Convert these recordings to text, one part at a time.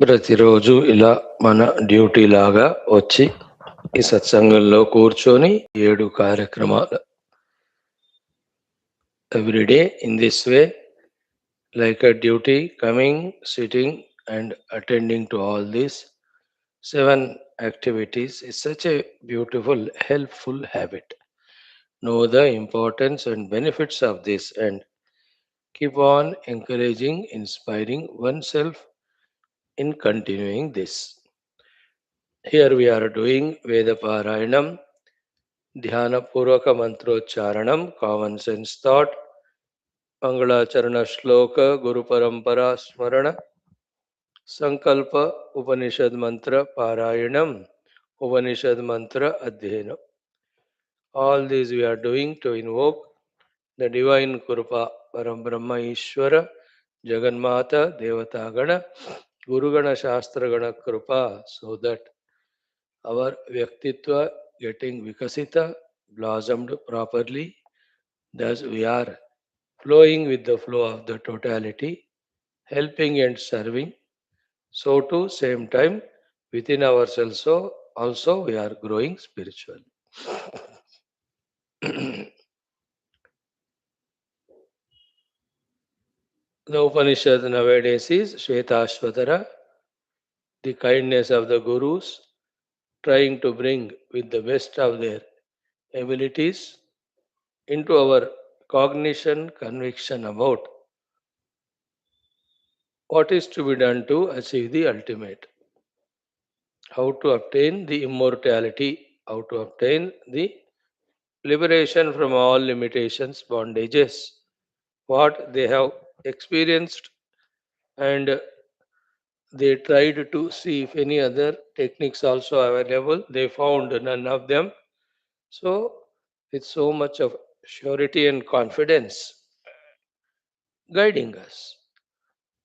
ప్రతిరోజు ఇలా మన డ్యూటీ లాగా వచ్చి ఈ సత్సంగంలో కూర్చొని 7 కార్యక్రమాలు everyday in this way, like a duty, coming, sitting and attending to all these 7 activities is such a beautiful, helpful habit. Know the importance and benefits of this and keep on encouraging, inspiring oneself in continuing this. Here we are doing Veda Parayanam, Dhyana Purvaka Mantrocharanam, common sense thought, Mangalacharana Shloka, Guru Parampara Smarana, Sankalpa, Upanishad Mantra Parayanam, Upanishad Mantra Adhyayana. All these we are doing to invoke the divine Kurupa, Parabrahma Ishwara, Jagannatha, Devata Gana, Guru Gana Shastra Gana Krupa, so that our Vyaktitva getting Vikasita, blossomed properly. Thus we are flowing with the flow of the totality, helping and serving. So too, same time, within ourselves, so also we are growing spiritually. The Upanishad nowadays is Shwethashwathara, the kindness of the Gurus, trying to bring with the best of their abilities into our cognition, conviction about what is to be done to achieve the ultimate, how to obtain the immortality, how to obtain the liberation from all limitations, bondages, what they have experienced, and they tried to see if any other techniques also available. They found none of them. So, with so much of surety and confidence guiding us,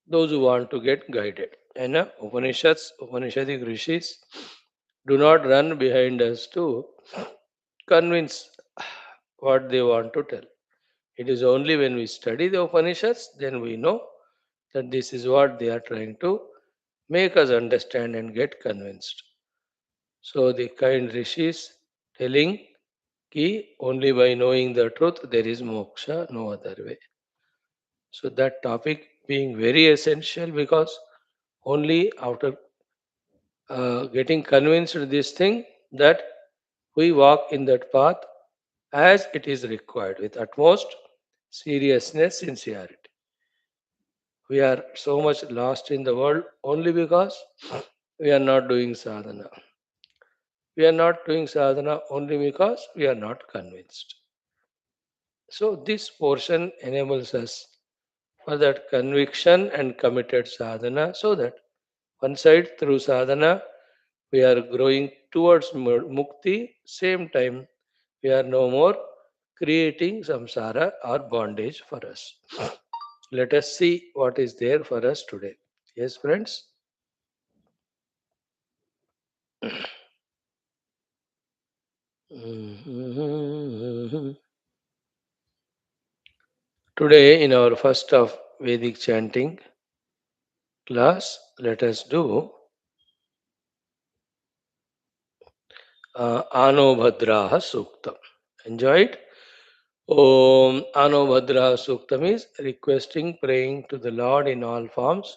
those who want to get guided. And Upanishads, Upanishadic rishis do not run behind us to convince what they want to tell. It is only when we study the Upanishads, then we know that this is what they are trying to make us understand and get convinced. So the kind rishis telling ki only by knowing the truth there is moksha, no other way. So that topic being very essential because only after getting convinced of this thing that we walk in that path as it is required with utmost seriousness, sincerity. We are so much lost in the world only because we are not doing sadhana. We are not doing sadhana only because we are not convinced. So, this portion enables us for that conviction and committed sadhana so that one side through sadhana we are growing towards mukti, same time we are no more creating samsara or bondage for us. Let us see what is there for us today. Yes, friends? Today, in our first of Vedic chanting class, let us do Ano Bhadraha Suktam. Enjoy it. Om Ano Bhadraha Suktam is requesting, praying to the Lord in all forms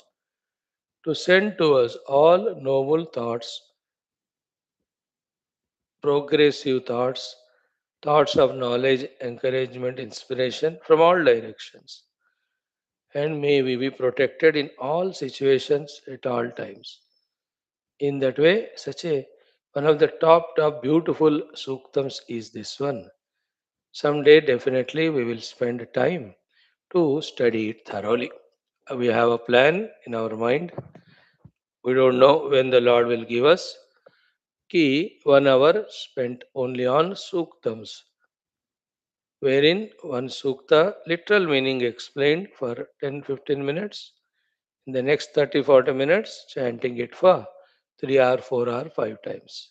to send to us all noble thoughts, progressive thoughts, thoughts of knowledge, encouragement, inspiration from all directions. And may we be protected in all situations at all times. In that way, such a one of the top beautiful suktams is this one. Someday definitely we will spend time to study it thoroughly. We have a plan in our mind. We don't know when the Lord will give us. Ki 1 hour spent only on suktams, wherein one sukta literal meaning explained for 10-15 minutes. In the next 30-40 minutes, chanting it for 3 or 4 or 5 times.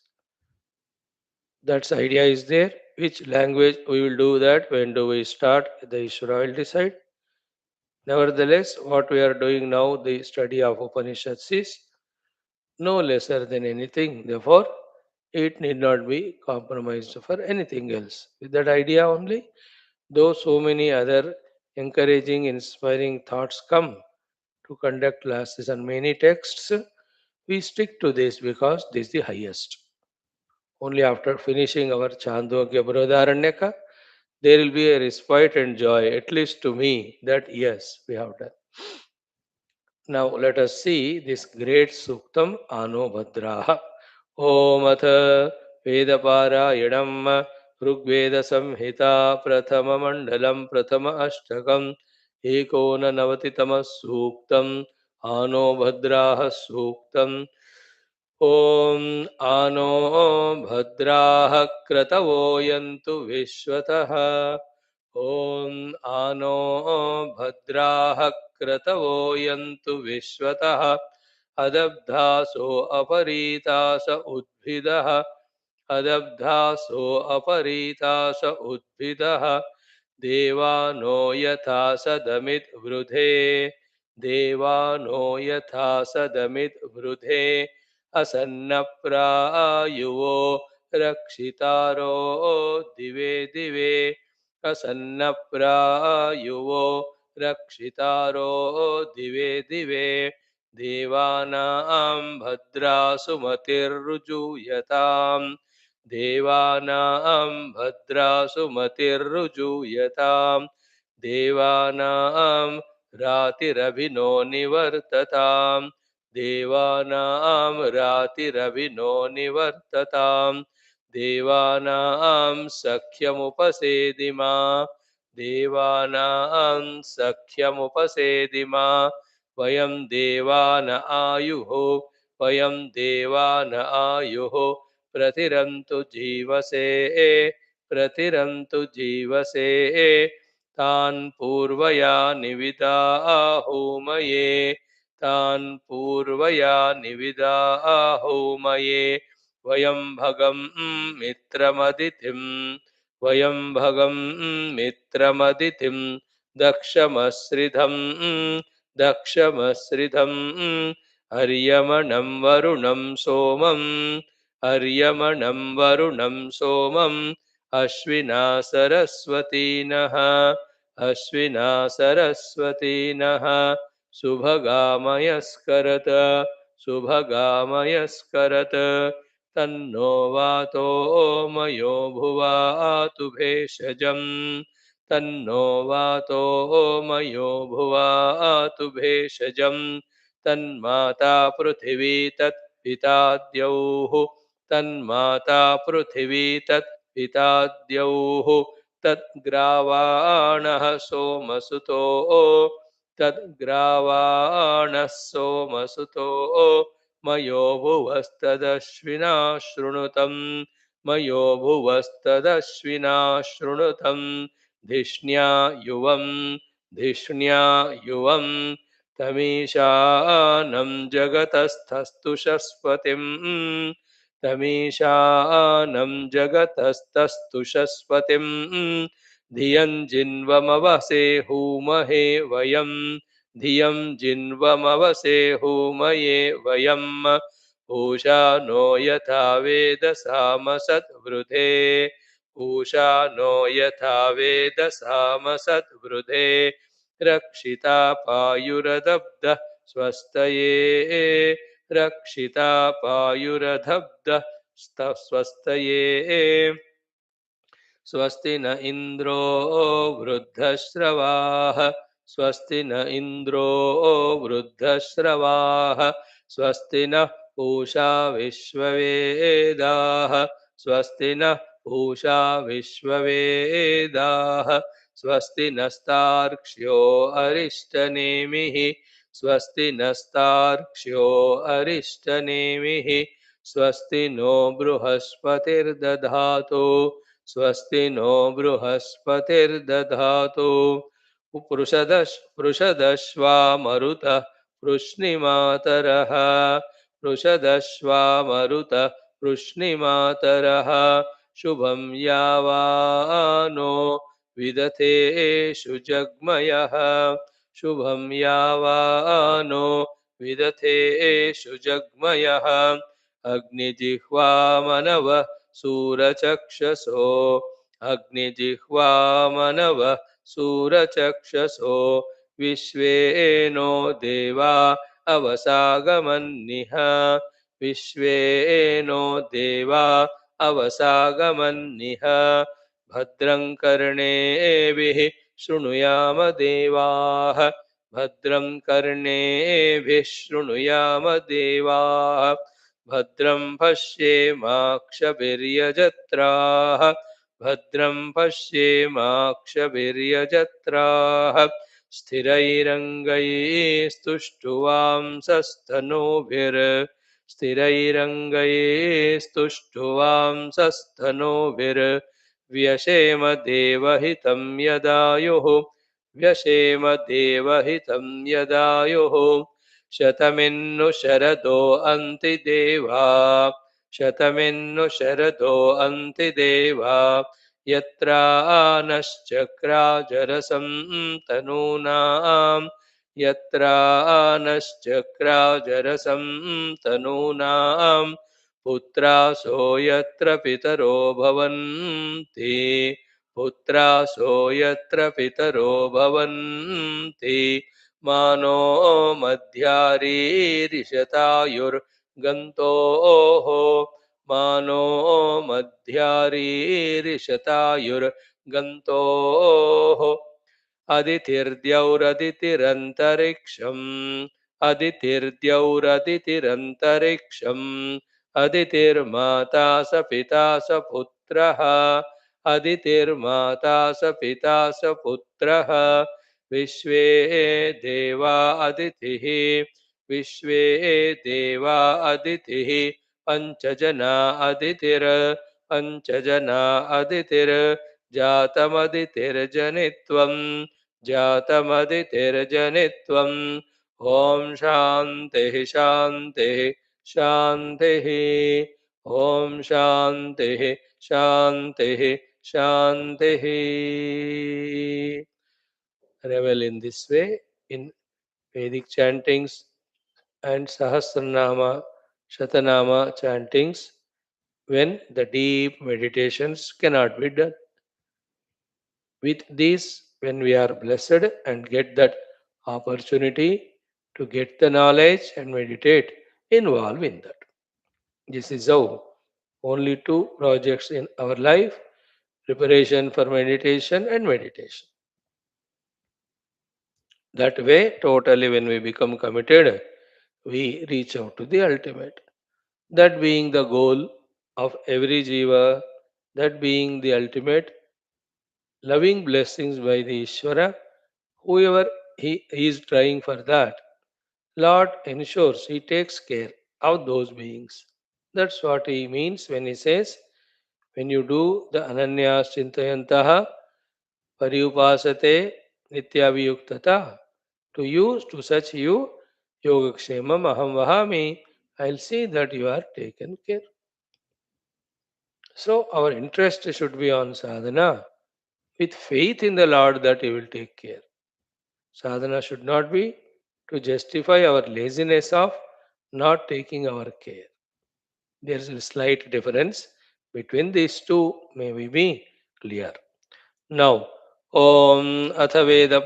That's idea is there. Which language we will do that, when do we start, the Ishvara will decide. Nevertheless, what we are doing now, the study of Upanishads is no lesser than anything. Therefore, it need not be compromised for anything else. With that idea only, though so many other encouraging, inspiring thoughts come to conduct classes on many texts, we stick to this because this is the highest. Only after finishing our Chandogya Barodharanyaka, there will be a respite and joy, at least to me, that yes, we have done. Now let us see this great Suktam Ano Bhadraha. Om Atha Vedaparayanam Rigveda Samhita Prathama Mandalam Prathama Ashtakam Ekona Navatitama Suktam Ano Bhadraha Suktam. Om Ano Bhadraha Kratavo Yantu Vishwataha. Om Ano Bhadraha Kratavo Yantu Vishwataha. Adabdhaso Aparitasa Udbhidaha. Adabdhaso Aparitasa Udbhidaha. Devano Yatha Sadamit Vrudhe. Devano Yatha Sadamit Vrudhe. असन्नप्रायुवो रक्षितारो दिवे दिवे असन्नप्रायुवो रक्षितारो दिवे दिवे देवानां भद्रासु मतिर्रुजुयताम् देवानां भद्रासु मतिर्रुजुयताम् देवानां रातिरभिनो निवर्तताम् देवानां रातिरभिनो निवर्तताम् देवानां सख्यमुपसेदिमा देवानां सख्यमुपसेदिमा वयं देवान आयुः वयं देवान आयुः प्रतिरन्तु जीवसे प्रतिरन्तु जीवसे तान् पूर्वया निविदा होमये तान् पूर्वया निविदा होमये वयं भगं मित्रमदितिं वयं भगं मित्रमदितिं दक्षमश्रिधं दक्षमश्रिधं अर्यमणं वरुणं सोमं अर्यमणं वरुणं सोमम् अश्विना सरस्वतीनः अश्विना सरस्वतीनः शुभगामयस्करत शुभगामयस्करत तन्नो वातो मयो भुवातु भेषजम् तन्नो वातो मयो भुवातु भेषजम् तन्माता पृथिवी तत्पिता द्यौः तन्माता पृथिवी तत्पिता द्यौः तद्ग्रावाणः सोमसुतो तद्ग्रावाणः सोमसुतो मयो भुवस्तदश्विना शृणुतम् मयो भुवस्तदश्विना शृणुतम् धिष्ण्या युवम् तमीशानं जगतस्थस्तु शस्पतिम् तमीशानं जगतस्तस्तु शस्पतिम् धियं जिन्वमवसे हूमहे वयं धियं जिन्वमवसे हूमये वयं पूषा नो यथा वेदसामसद्वृधे पूषा नो यथा वेदसामसद्वृधे रक्षिता पायुरदब्धः स्वस्तये रक्षिता पायुरदब्धः स्वस्तये स्वस्ति न इन्द्रो वृद्धश्रवाः स्वस्ति न इन्द्रो वृद्धश्रवाः स्वस्ति नः पूषा विश्ववेदाः स्वस्ति नः पूषा विश्ववेदाः स्वस्ति नस्तार्क्ष्यो अरिष्टनेमिः स्वस्ति नस्तार्क्ष्यो अरिष्टनेमिः स्वस्ति नो बृहस्पतिर्दधातु स्वस्ति नो बृहस्पतिर्दधातु पृषदश्वामरुतः पृश्निमातरः पृषदश्वामरुतः पृश्निमातरः शुभं यावानो विदथेषु जग्मयः शुभं यावानो विदथेषु जग्मयः अग्निजिह्वा मनव सूरचक्षसो अग्निजिह्वा मनव सूरचक्षसो विश्वे नो देवा अवसागमन्निह विश्वे नो देवा अवसागमन्निह भद्रं कर्णेभिः शृणुयाम देवाः भद्रं कर्णेभिः शृणुयाम देवाः भद्रं पश्येमाक्षभिर्यजत्राः भद्रं पश्येमाक्षभिर्यजत्राः स्थिरैरङ्गैस्तुष्टुवांसस्तनूभिर्व्यशेम देवहितं यदायुः व्यशेम देवहितं यदायुः शतमिन्नु शरदो अन्ति देवा शतमिन्नु शरदो अन्ति देवा यत्रा नश्चक्राजरसं तनूनां यत्रा नश्चक्राजरसं तनूनां पुत्रासो यत्र पितरो भवन्ति पुत्रासो यत्र पितरो भवन्ति मानो मध्यारीरिषतायुर्गन्तोः मानो मध्यारीरिषतायुर्गन्तोः अदितिर्द्यौरदितिरन्तरिक्षम् अदितिर्द्यौरदितिरन्तरिक्षम् अदितिर्माता स पिता स पुत्रः अदितिर्माता स पिता स पुत्रः विश्वे देवा अदितिः विश्वे देवा अदितिः पञ्चजना अदितिर् पञ्चजना अदितिर् जातमदितिर्जनित्वं जातमदितिर्जनित्वम् ॐ शान्तिः शान्तिः शान्तिः ॐ शान्तिः शान्तिः शान्तिः. Revel in this way in Vedic chantings and Sahasranama, Shatanama chantings when the deep meditations cannot be done. With this, when we are blessed and get that opportunity to get the knowledge and meditate, involve in that. This is how only two projects in our life: preparation for meditation and meditation. That way, totally, when we become committed, we reach out to the ultimate. That being the goal of every jiva, that being the ultimate loving blessings by the Ishvara, whoever he is trying for that, Lord ensures he takes care of those beings. That's what he means when he says, when you do the Ananyas Chintayantaha Pariupasate Nityaviyuktata, to you, to such you, Yogakshemam Aham Vahami, I'll see that you are taken care. So our interest should be on sadhana with faith in the Lord that he will take care. Sadhana should not be to justify our laziness of not taking our care. There is a slight difference between these two. May we be clear. Now, Om Athaveda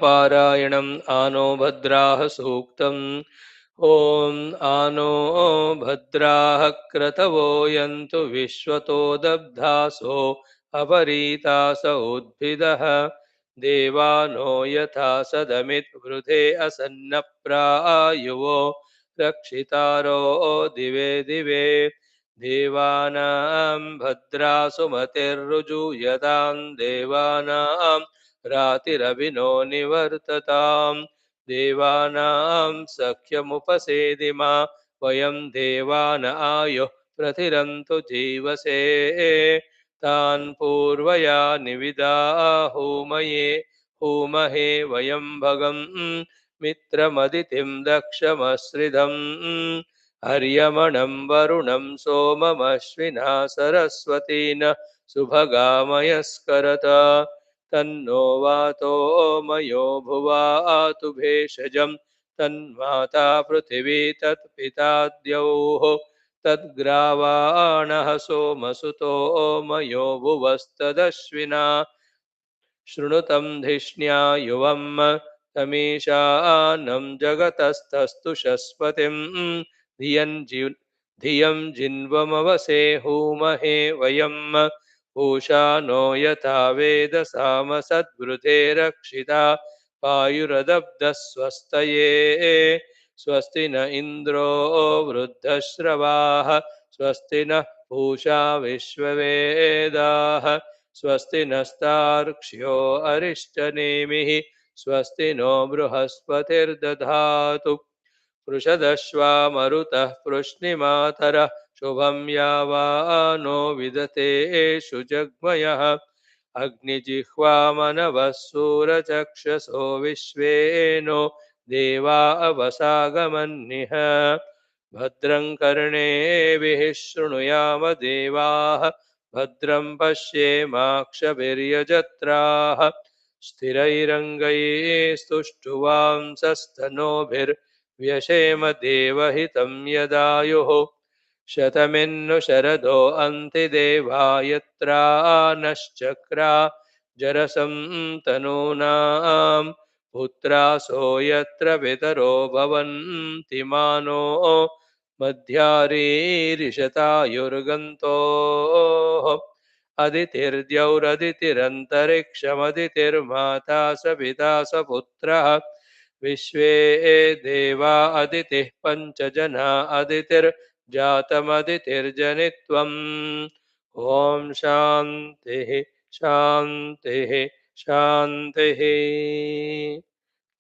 Ano Bhadraha Suktam Om Ano Bhadraha Kratavo Yantu Vishwato Dabdhaso Aparitasa Udbhidaha Devano Yatha Sadamit Vrudhe Asannaprayuvo Rakshitaro Dive Dive देवानां भद्रासुमतिर्रुजु यदां देवानां रातिरभिनो निवर्ततां देवानां सख्यमुपसेदिमा वयं देवान आयुः प्रतिरन्तु जीवसे तान् पूर्वया निविदाहूमये हूमहे वयं भगं मित्रमदितिं दक्षमश्रिधम् हर्यमणं वरुणं सोममश्विना सरस्वतीन सुभगामयस्करत तन्नो वातो मयो भुवातु भेषजं तन्माता पृथिवी तत्पिता द्यौः तद्ग्रावाणः सोमसुतो मयो भुवस्तदश्विना शृणुतं धिष्ण्या युवम् तमीशानं जगतस्तस्तु शस्पतिं धियं जिन्वमवसे हूमहे वयं पूषा नो यथा वेदसामसद्वृधे रक्षिता पायुरदब्धः स्वस्तये स्वस्ति न इन्द्रो वृद्धश्रवाः स्वस्ति नः पूषा विश्ववेदाः स्वस्ति नस्तार्क्ष्यो अरिष्टनेमिः स्वस्ति नो बृहस्पतिर्दधातु पृषदश्वा मरुतः पृश्निमातरः शुभं यावानो विदतेषु जग्मयः अग्निजिह्वामनवः सूरचक्षसो विश्वेनो देवा अवसागमन्निह भद्रं कर्णेभिः शृणुयाम देवाः भद्रं पश्येमाक्षभिर्यजत्राः स्थिरैरङ्गैस्तुष्टुवांसस्तनोभिर्व्यशेम देवहितं यदायुः शतमिन्नु शरदो अन्तिदेवा नश्चक्रा जरसं पुत्रासो यत्र पितरो भवन्ति मानो मध्यारीरिषतायुर्गन्तोः अदितिर्द्यौरदितिरन्तरिक्षमदितिर्माता स पिता स पुत्रः विश्वे देवा अदितिः पञ्चजना अदितिर्जातमदितिर्जनित्वम् ॐ शान्तिः शान्तिः शान्तिः.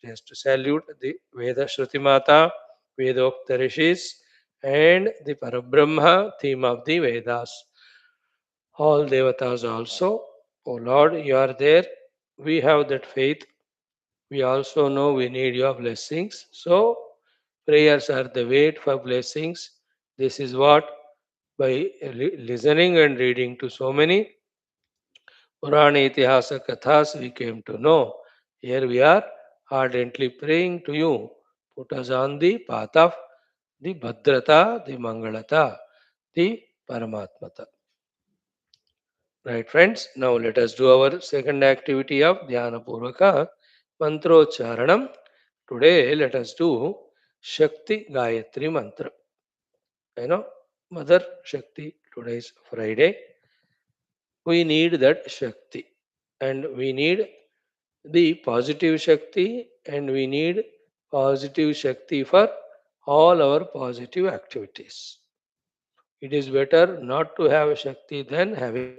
Just to salute the Veda Shruti Mata, Vedokta Rishis, and the Parabrahma theme of the Vedas. All Devatas also. Oh Lord, you are there. We have that faith. We also know we need your blessings. So, prayers are the way for blessings. This is what, by listening and reading to so many Purana Itihasa Kathas, we came to know. Here we are ardently praying to you. Put us on the path of the Bhadrata, the Mangalata, the Paramatmata. Right, friends. Now let us do our second activity of Dhyana Purvaka Mantrocharanam. Today let us do Shakti Gayatri Mantra. You know, Mother Shakti, today is Friday. We need that Shakti. And we need the positive Shakti, and we need positive Shakti for all our positive activities. It is better not to have Shakti than having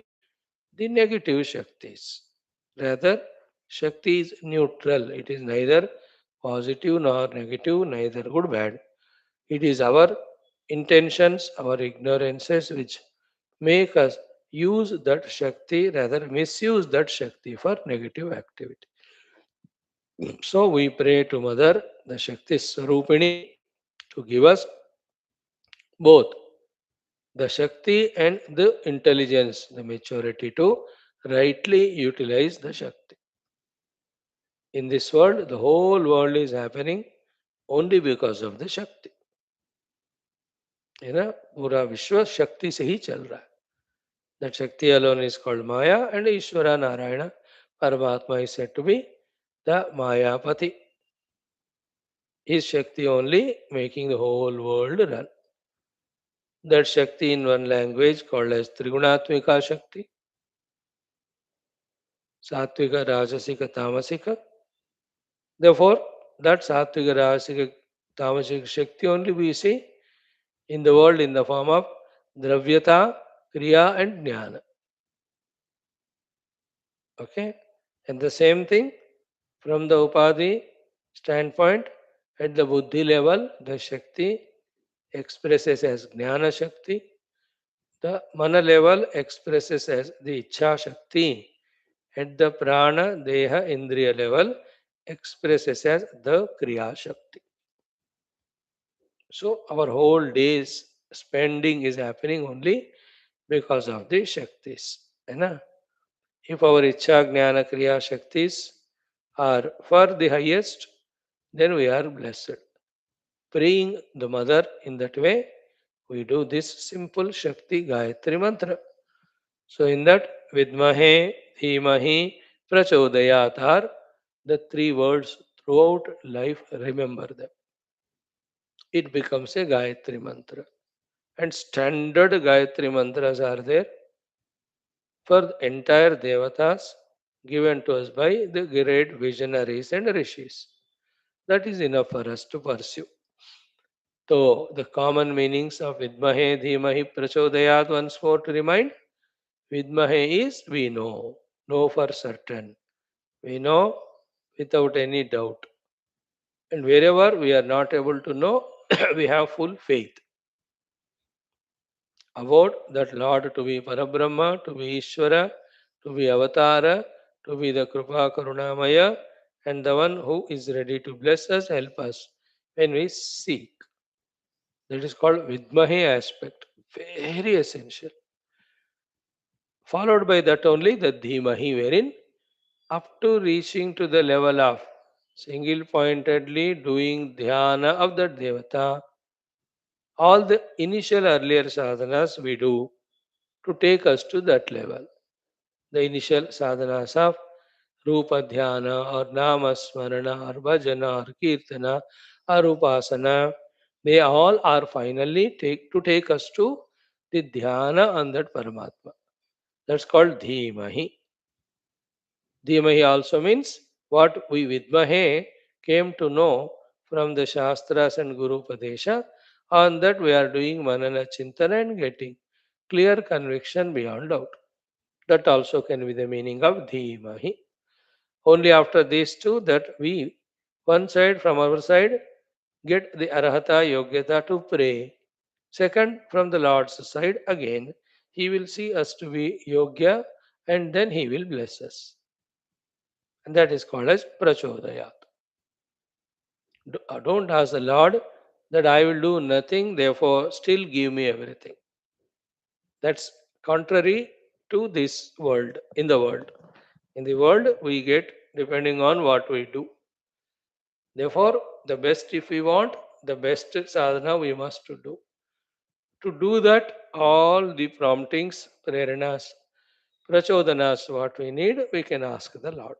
the negative Shaktis. Rather, Shakti is neutral. It is neither positive nor negative, neither good bad. It is our intentions, our ignorances which make us use that Shakti, rather misuse that Shakti for negative activity. So we pray to Mother, the Shakti Swarupini, to give us both the Shakti and the intelligence, the maturity to rightly utilize the Shakti. In this world, the whole world is happening only because of the Shakti. You know, पूरा विश्व शक्ति से ही चल रहा है. That Shakti alone is called Maya, and Ishvara Narayana, Paramatma, is said to be the Mayapati. His Shakti only making the whole world run. That Shakti in one language called as Trigunatmika Shakti, Sattvika, Rajasika, Tamasika. Therefore, that Sattvika, Rajasika, Tamasika Shakti only we see in the world in the form of Dravyata, Kriya and Jnana. Okay? And the same thing from the Upadhi standpoint, at the Buddhi level, the Shakti expresses as Jnana Shakti. The Mana level expresses as the Ichha Shakti. At the Prana, Deha, Indriya level expresses as the Kriya Shakti. So our whole day's spending is happening only because of the Shaktis. है ना? If our Ichha, Jnana, Kriya Shaktis are for the highest, then we are blessed. praying the mother in that way, we do this simple Shakti Gayatri mantra. So in that Vidmahe, Dhimahi, Prachodayat are the three words throughout life. Remember them. It becomes a Gayatri mantra. And standard Gayatri mantras are there for the entire Devatas given to us by the great visionaries and rishis. That is enough for us to pursue. So the common meanings of Vidmahe, Dhimahi, Prachodayat once more to remind. Vidmahe is we know for certain. We know without any doubt. And wherever we are not able to know, we have full faith about that Lord to be Parabrahma, to be Ishvara, to be Avatara, to be the Krupa Karunamaya, and the one who is ready to bless us, help us when we seek. That is called Vidmahe aspect. Very essential. Followed by that only the Dhimahi, wherein up to reaching to the level of single pointedly doing dhyana of that devata, all the initial earlier sadhanas we do to take us to that level. The initial sadhanas of Rupa Dhyana or Nama Smarana or Bhajana or Kirtana or Upasana, they all are finally to take us to the dhyana on that Paramatma. That's called Dhimahi. Dhimahi also means what we Vidmahe came to know from the Shastras and Guru Padesha. On that we are doing Manana Chintana and getting clear conviction beyond doubt. That also can be the meaning of Dhimahi. Only after these two that we, one side from our side, get the Arahata Yogyata to pray. Second, from the Lord's side, again, He will see us to be Yogya and then He will bless us. And that is called as Prachodayat. Don't ask the Lord that I will do nothing, therefore still give me everything. That's contrary to this world, in the world. In the world, we get depending on what we do. Therefore, the best if we want, the best sadhana we must to do. To do that, all the promptings, preranas, prachodanas, what we need, we can ask the Lord.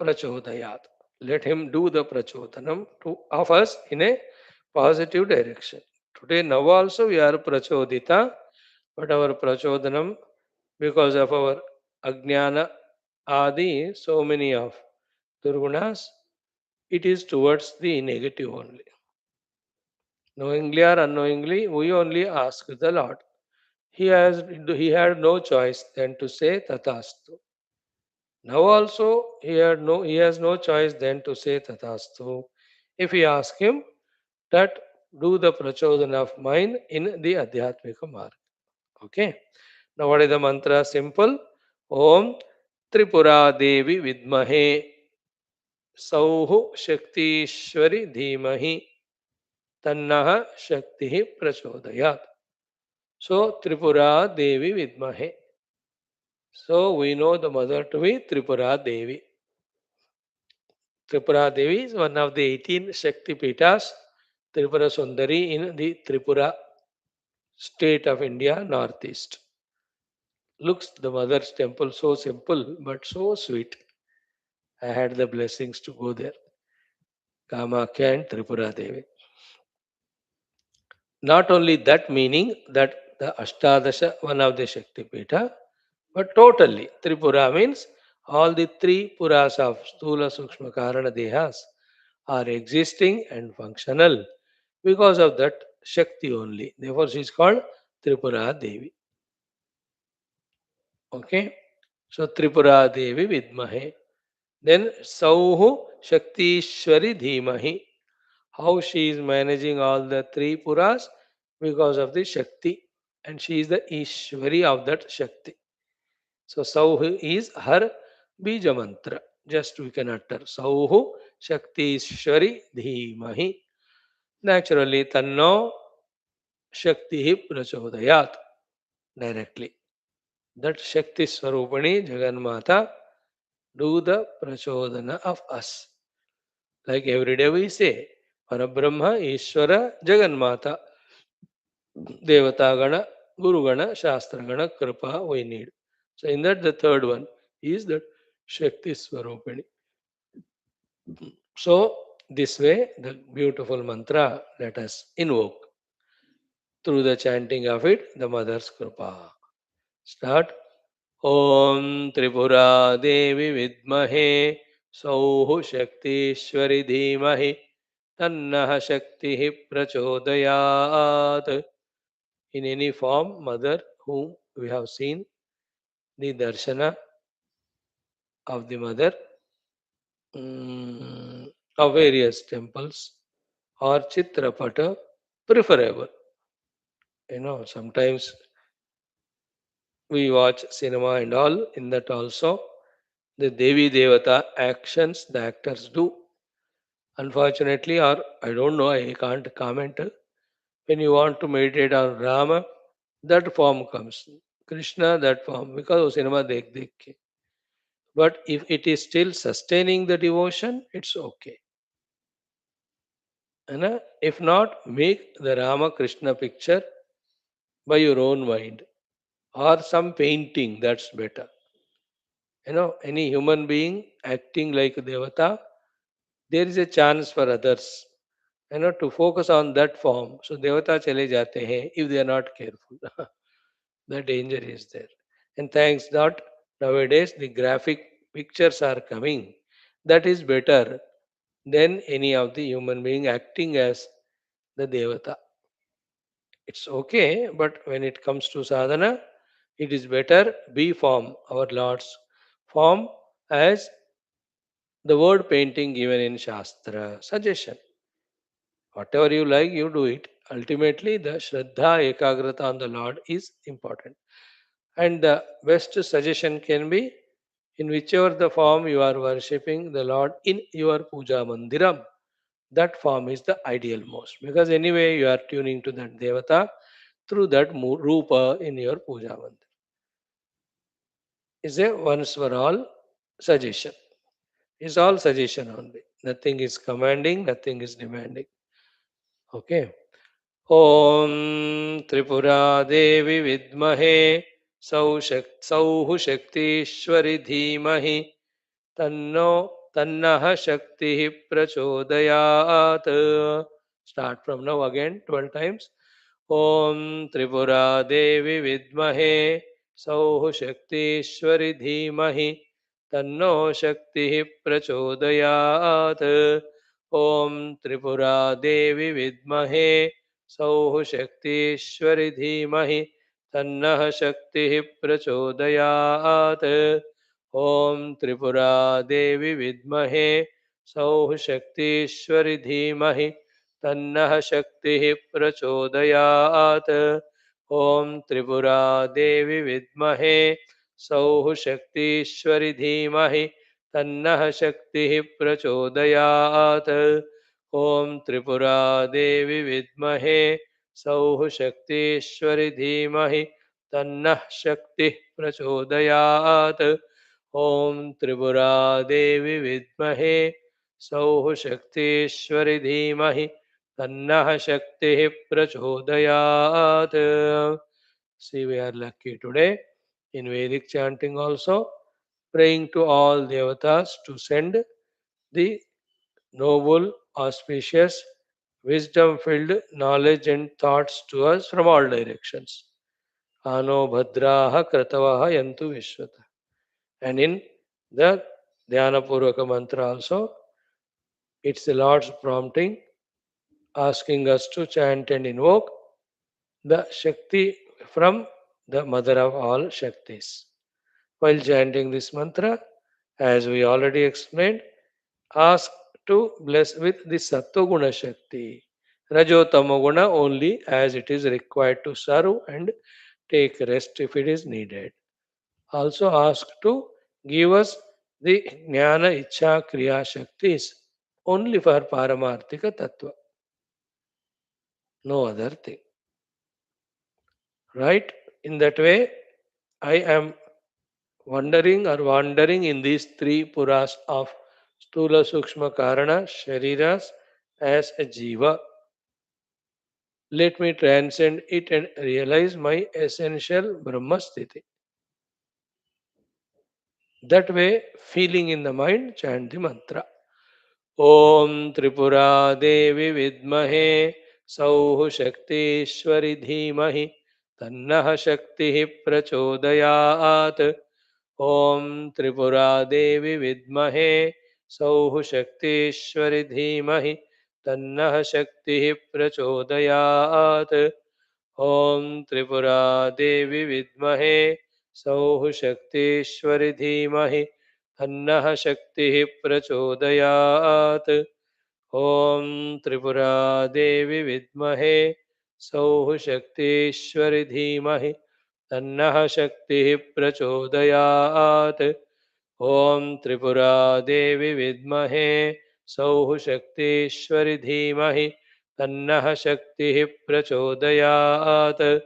Prachodayat. Let him do the prachodhanam to of us in a positive direction. Today, now also we are prachodita, but our prachodhanam, because of our ajnana adi, so many of durgunas, it is towards the negative only. Knowingly or unknowingly, we only ask the Lord. He had no choice than to say Tathastu. Now also he has no choice than to say Tathastu. If we ask him that do the prachodana of mine in the Adhyatmika Marg. Okay. Now what is the mantra? Simple. Om Tripura Devi Vidmahe Sauhu Shaktishwari Dhimahi Tannaha Shakti Prachodayat. So Tripura Devi Vidmahe. So we know the mother to be Tripura Devi. Tripura Devi is one of the 18 Shakti Pitas, Tripura Sundari in the Tripura state of India, northeast. Looks the mother's temple so simple but so sweet. I had the blessings to go there. Kamakya and Tripura Devi. Not only that meaning that the Ashtadasha, one of the Shakti Pita, but totally Tripura means all the three Puras of Stula Sukshma Karana Dehas are existing and functional because of that Shakti only. Therefore, she is called Tripura Devi. Okay? So, Tripura Devi Vidmahe. Then, Sauhu Shaktishwari Dhimahi. How she is managing all the three Puras? Because of the Shakti. And she is the Ishwari of that Shakti. So, Sauhu is her Bija mantra. Just we can utter. Sauhu Shaktishwari Dhimahi. Naturally, Tanno Shakti Prachodayat directly. That Shakti Swarupani Jaganmata do the prachodana of us. Like every day we say, Parabrahma, Ishvara, Jagannatha, Devatagana, Gurugana, Shastragana, Kripa we need. So in that the third one is that Shakti Swarupini. So this way the beautiful mantra let us invoke through the chanting of it, the mother's Kripa. Start. Om Tripura Devi Vidmahe Sauhu Shaktishwari Dhimahi Tannaha Shakti Prachodayat. In any form, mother whom we have seen the darshana of the mother of various temples or Chitrapata preferable. Sometimes we watch cinema and all, in that also the Devi Devata actions the actors do. Unfortunately, or I don't know, I can't comment. When you want to meditate on Rama, that form comes. Krishna, that form, because वो cinema देख के. But if it is still sustaining the devotion, it's okay. If not, make the Rama Krishna picture by your own mind or some painting, that's better. Any human being acting like a Devata, there is a chance for others, to focus on that form. So Devata chale jate hain if they are not careful. The danger is there. And thanks that nowadays the graphic pictures are coming. That is better than any of the human being acting as the Devata. It's okay, but when it comes to sadhana, it is better be form, our Lord's form, as the word painting given in Shastra suggestion. Whatever you like, you do it. Ultimately, the Shraddha Ekagrata on the Lord is important. And the best suggestion can be in whichever the form you are worshipping the Lord in your puja mandiram. That form is the ideal most, because anyway you are tuning to that devata through that rupa in your puja mandir. Is a once for all suggestion. Is all suggestion only. Nothing is commanding, nothing is demanding. Okay. ॐ त्रिपुरादेवि विद्महे सौः शक्तीश्वरि धीमहि तन्नो तन्नः शक्तिः प्रचोदयात्. Start from now again 12 times. ॐ त्रिपुरादेवि विद्महे सौः शक्तीश्वरि धीमहि तन्नो शक्तिः प्रचोदयात्. ॐ त्रिपुरादेवि विद्महे सौः शक्तीश्वरि धीमहि तन्नः शक्तिः प्रचोदयात्. ॐ त्रिपुरादेवि विद्महे सौः शक्तीश्वरि धीमहि तन्नः शक्तिः प्रचोदयात्. ॐ त्रिपुरादेवि विद्महे सौः शक्तीश्वरि धीमहि तन्नः शक्तिः प्रचोदयात्. ॐ त्रिपुरादेवि विद्महे सौः शक्तीश्वरि धीमहि तन्नः शक्तिः प्रचोदयात्. ॐ त्रिपुरादेवि विद्महे सौः शक्तीश्वरि धीमहि तन्नः शक्तिः प्रचोदयात्. See, we are lucky today in Vedic chanting also, praying to all devatas to send the noble, auspicious, wisdom filled knowledge and thoughts to us from all directions. Ano bhadraha kratavaha yantu vishwata. And in the Dhyana Purvaka mantra also, it's the Lord's prompting, asking us to chant and invoke the Shakti from the mother of all Shaktis. While chanting this mantra, as we already explained, ask to bless with the Sattva Shakti. Rajo Tamoguna only as it is required to serve and take rest if it is needed. Also ask to give us the Jnana Ichha Kriya Shaktis only for Paramarthika Tattva, no other thing. Right? In that way, I am wandering in these three puras of Stula Sukshma Karana Shariras as a Jiva. Let me transcend it and realize my essential Brahmasthiti. That way, feeling in the mind, chant the mantra. Om Tripura Devi Vidmahe Sauh Shaktishwari Dhimahi Tannah Shakti Prachodayat. Om Tripura Devi Vidmahe Sauh Shaktishwari Dhimahi Tannah Shakti Prachodayat. Om Tripura Devi Vidmahe Sauh Shaktishwari Dhimahi Tannah Shakti Prachodayat. Om Tripura Devi Vidmahe Sauh Shaktishwari Dhimahi Tannah Shakti Prachodayat. Om Tripura Devi Vidmahe Sauh Shaktishwari Dhimahi Tannah Shakti Prachodayat.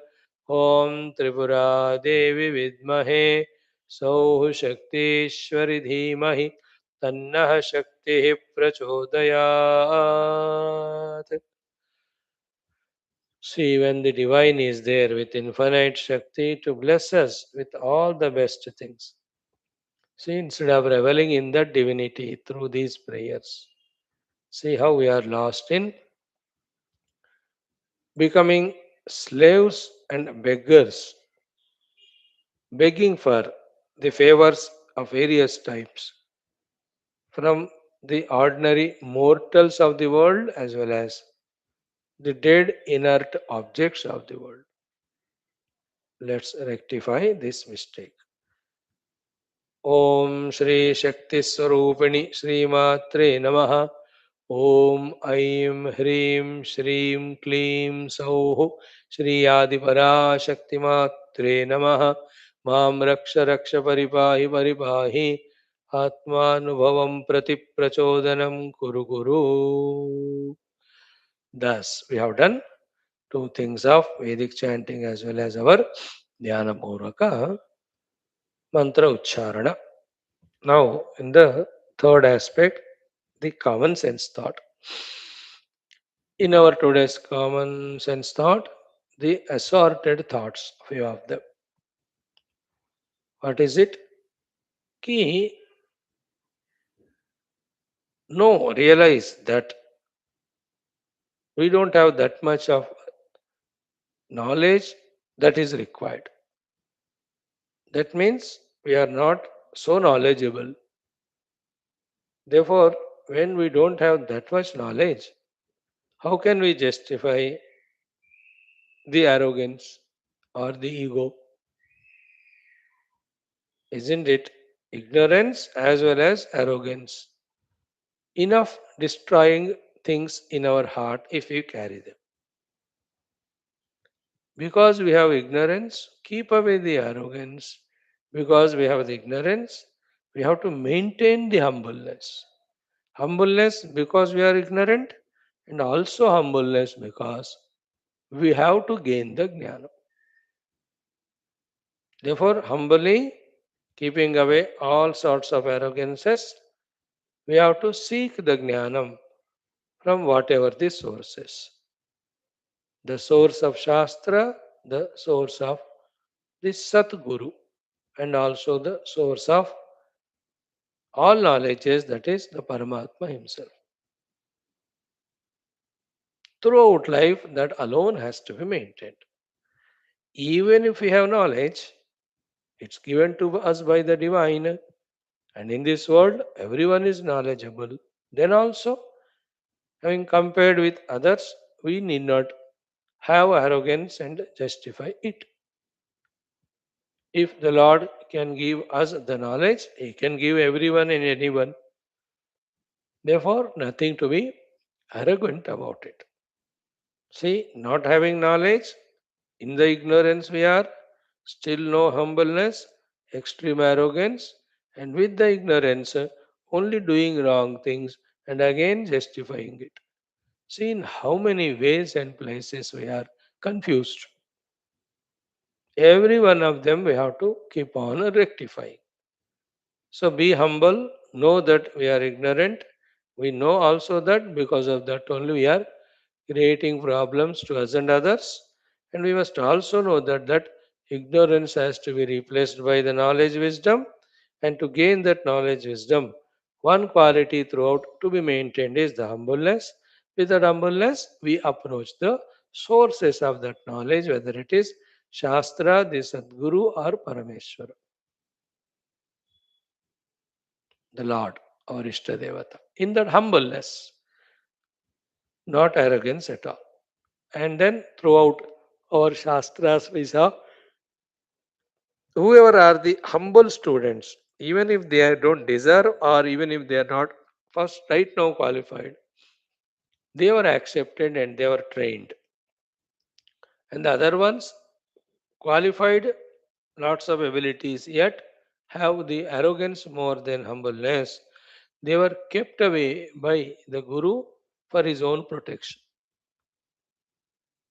Om Tripura Devi Vidmahe Sauh Shaktishwari Dhimahi Tannah Shakti Prachodayat. See, when the divine is there with infinite Shakti to bless us with all the best things. See, instead of reveling in that divinity through these prayers, see how we are lost in becoming slaves and beggars, begging for the favors of various types from the ordinary mortals of the world as well as the dead inert objects of the world. Let's rectify this mistake. Om Shri Shakti Swarupini Shri Matre Namaha. Om Aim Hrim Shrim Klim Sauh Shri Adipara Shakti Matre Namaha. Mam Raksha Raksha Paripahi Paripahi Atmanubhavam Prati Prachodanam Kuru Kuru. Thus, we have done two things of Vedic chanting as well as our Dhyana Puraka mantra Ucharana. Now, in the third aspect, the common sense thought. In our today's common sense thought, the assorted thoughts, few of them. What is it? Ki, no, realize that we don't have that much of knowledge that is required. That means we are not so knowledgeable. Therefore, when we don't have that much knowledge, how can we justify the arrogance or the ego? Isn't it? Ignorance as well as arrogance. Enough destroying things in our heart if we carry them. Because we have ignorance, keep away the arrogance. Because we have the ignorance, we have to maintain the humbleness. Humbleness because we are ignorant, and also humbleness because we have to gain the jnana. Therefore, humbly keeping away all sorts of arrogances, we have to seek the jnanam from whatever the source is. The source of Shastra, the source of the Satguru, and also the source of all knowledges, that is the Paramatma himself. Throughout life, that alone has to be maintained. Even if we have knowledge, it's given to us by the divine, and in this world, everyone is knowledgeable. Then also, having compared with others, we need not have arrogance and justify it. If the Lord can give us the knowledge, He can give everyone and anyone. Therefore, nothing to be arrogant about it. See, not having knowledge, in the ignorance we are, still no humbleness, extreme arrogance, and with the ignorance, only doing wrong things and again justifying it. See, in how many ways and places we are confused. Every one of them we have to keep on rectifying. So be humble know that we are ignorant, we know also that because of that only we are creating problems to us and others. And we must also know that ignorance has to be replaced by the knowledge wisdom. And to gain that knowledge wisdom, one quality throughout to be maintained is the humbleness. With that humbleness, we approach the sources of that knowledge, whether it is Shastra, the Sadguru, or Parameshwara, the Lord, our Ishtadevata. In that humbleness, not arrogance at all. And then throughout our Shastras, we saw whoever are the humble students, even if they don't deserve or even if they are not first right now qualified, they were accepted and they were trained. And the other ones qualified, lots of abilities, yet have the arrogance more than humbleness. They were kept away by the Guru for his own protection.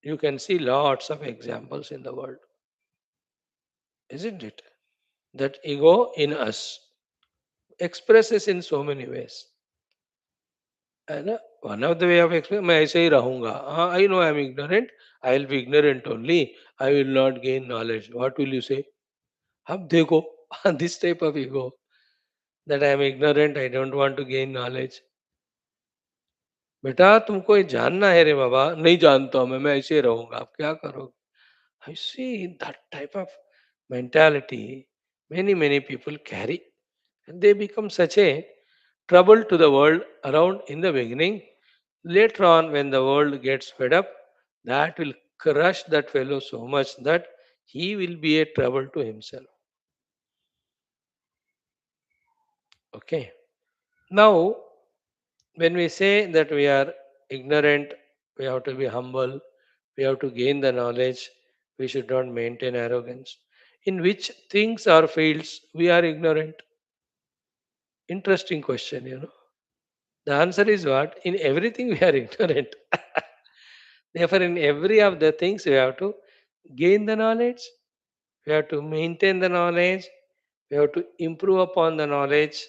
You can see lots of examples in the world, isn't it? That ego in us expresses in so many ways. And one of the way of explaining, मैं ऐसे ही रहूंगा. I know I am ignorant. I will be ignorant only. I will not gain knowledge. What will you say? अब देखो, this type of ego that I am ignorant. I don't want to gain knowledge. बेटा तुमको ये जानना है रे बाबा. नहीं जानता हूं मैं ऐसे ही रहूंगा. आप क्या करोगे? I see that type of mentality many people carry, and they become such a trouble to the world around in the beginning. Later on, when the world gets fed up, that will crush that fellow so much that he will be a trouble to himself. Okay. Now, when we say that we are ignorant, we have to be humble, we have to gain the knowledge, we should not maintain arrogance. In which things or fields we are ignorant? Interesting question, you know. The answer is what? In everything we are ignorant. Therefore, in every of the things we have to gain the knowledge, we have to maintain the knowledge, we have to improve upon the knowledge,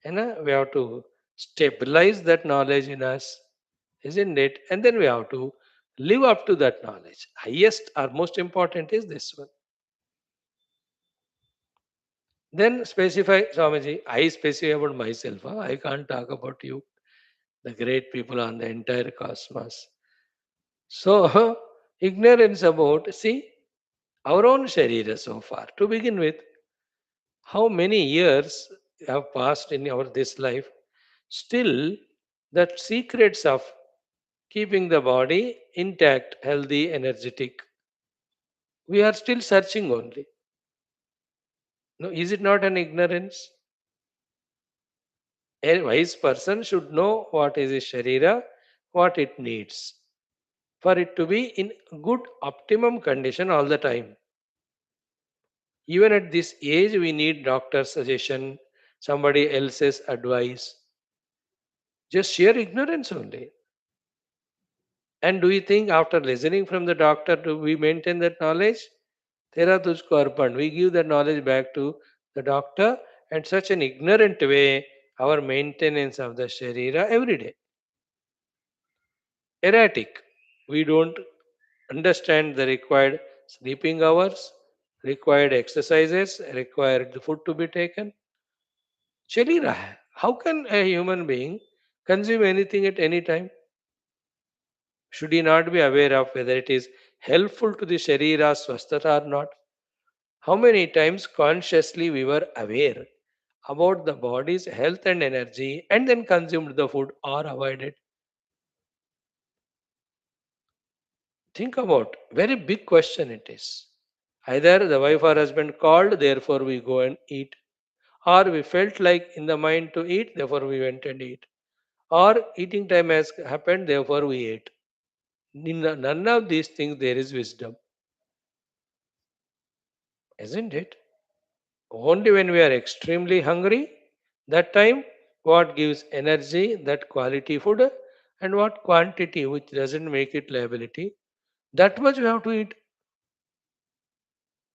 and we have to stabilize that knowledge in us, isn't it? And then we have to live up to that knowledge. Highest or most important is this one. Then specify, Swamiji, I specify about myself. I can't talk about you, the great people on the entire cosmos. So, ignorance about, see, our own Sharira so far. To begin with, how many years have passed in our this life? Still, that secrets of keeping the body intact, healthy, energetic, we are still searching only. No, is it not an ignorance? A wise person should know what is his Sharira, what it needs, for it to be in good optimum condition all the time. Even at this age, we need doctor's suggestion, somebody else's advice. Just sheer ignorance only. And do you think after listening from the doctor, do we maintain that knowledge? Tera tujhko arpan. We give that knowledge back to the doctor, and such an ignorant way, our maintenance of the Sharira every day. Erratic. We don't understand the required sleeping hours, required exercises, required food to be taken. Sharira. How can a human being consume anything at any time? Should he not be aware of whether it is helpful to the Sharira Swasthata or not? How many times consciously we were aware about the body's health and energy and then consumed the food or avoided? Think about very big question it is. Either the wife or husband called, therefore we go and eat, or we felt like in the mind to eat, therefore we went and eat, or eating time has happened, therefore we ate. In none of these things there is wisdom, isn't it? Only when we are extremely hungry, that time what gives energy, that quality food, and what quantity which doesn't make it liability, that much we have to eat.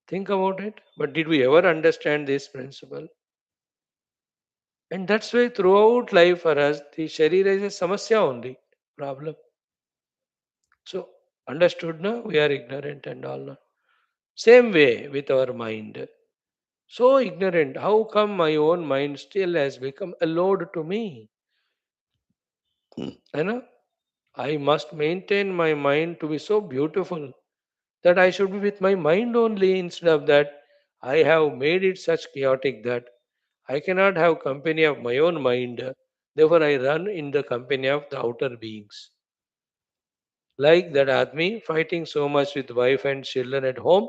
Think about it. But did we ever understand this principle? And that's why throughout life for us, the Sharira is a samasya only, problem. So, understood now? We are ignorant and all now. Same way with our mind. So ignorant. How come my own mind still has become a load to me? You know, I must maintain my mind to be so beautiful that I should be with my mind only. Instead of that, I have made it such chaotic that I cannot have company of my own mind. Therefore, I run in the company of the outer beings. Like that Admi fighting so much with wife and children at home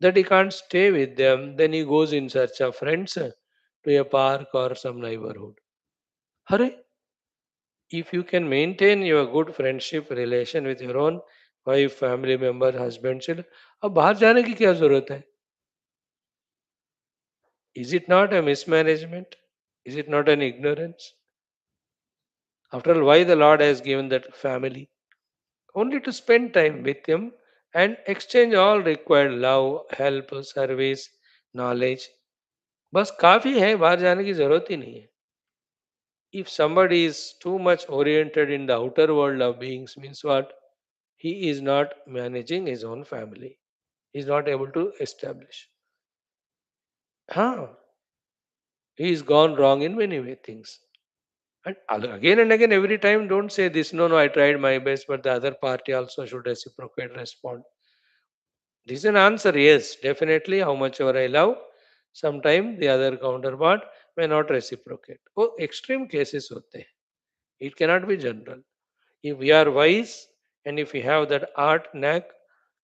that he can't stay with them. Then he goes in search of friends to a park or some neighborhood. Hurry! If you can maintain your good friendship relation with your own wife, family member, husband, children, अब बाहर जाने की क्या जरूरत है? Is it not a mismanagement? Is it not an ignorance? After all, why the Lord has given that family? Only to spend time with Him and exchange all required love, help, service, knowledge. बस काफी है बाहर जाने की जरूरत ही नहीं है. If somebody is too much oriented in the outer world of beings, means what? He is not managing his own family. He is not able to establish. Huh? He is gone wrong in many way things. And again and again, every time, don't say this. No, no, I tried my best, but the other party also should reciprocate, respond. This is an answer. Yes, definitely. How much ever I love, sometime the other counterpart may not reciprocate. Oh, extreme cases hote hain. It cannot be general. If we are wise and if we have that art knack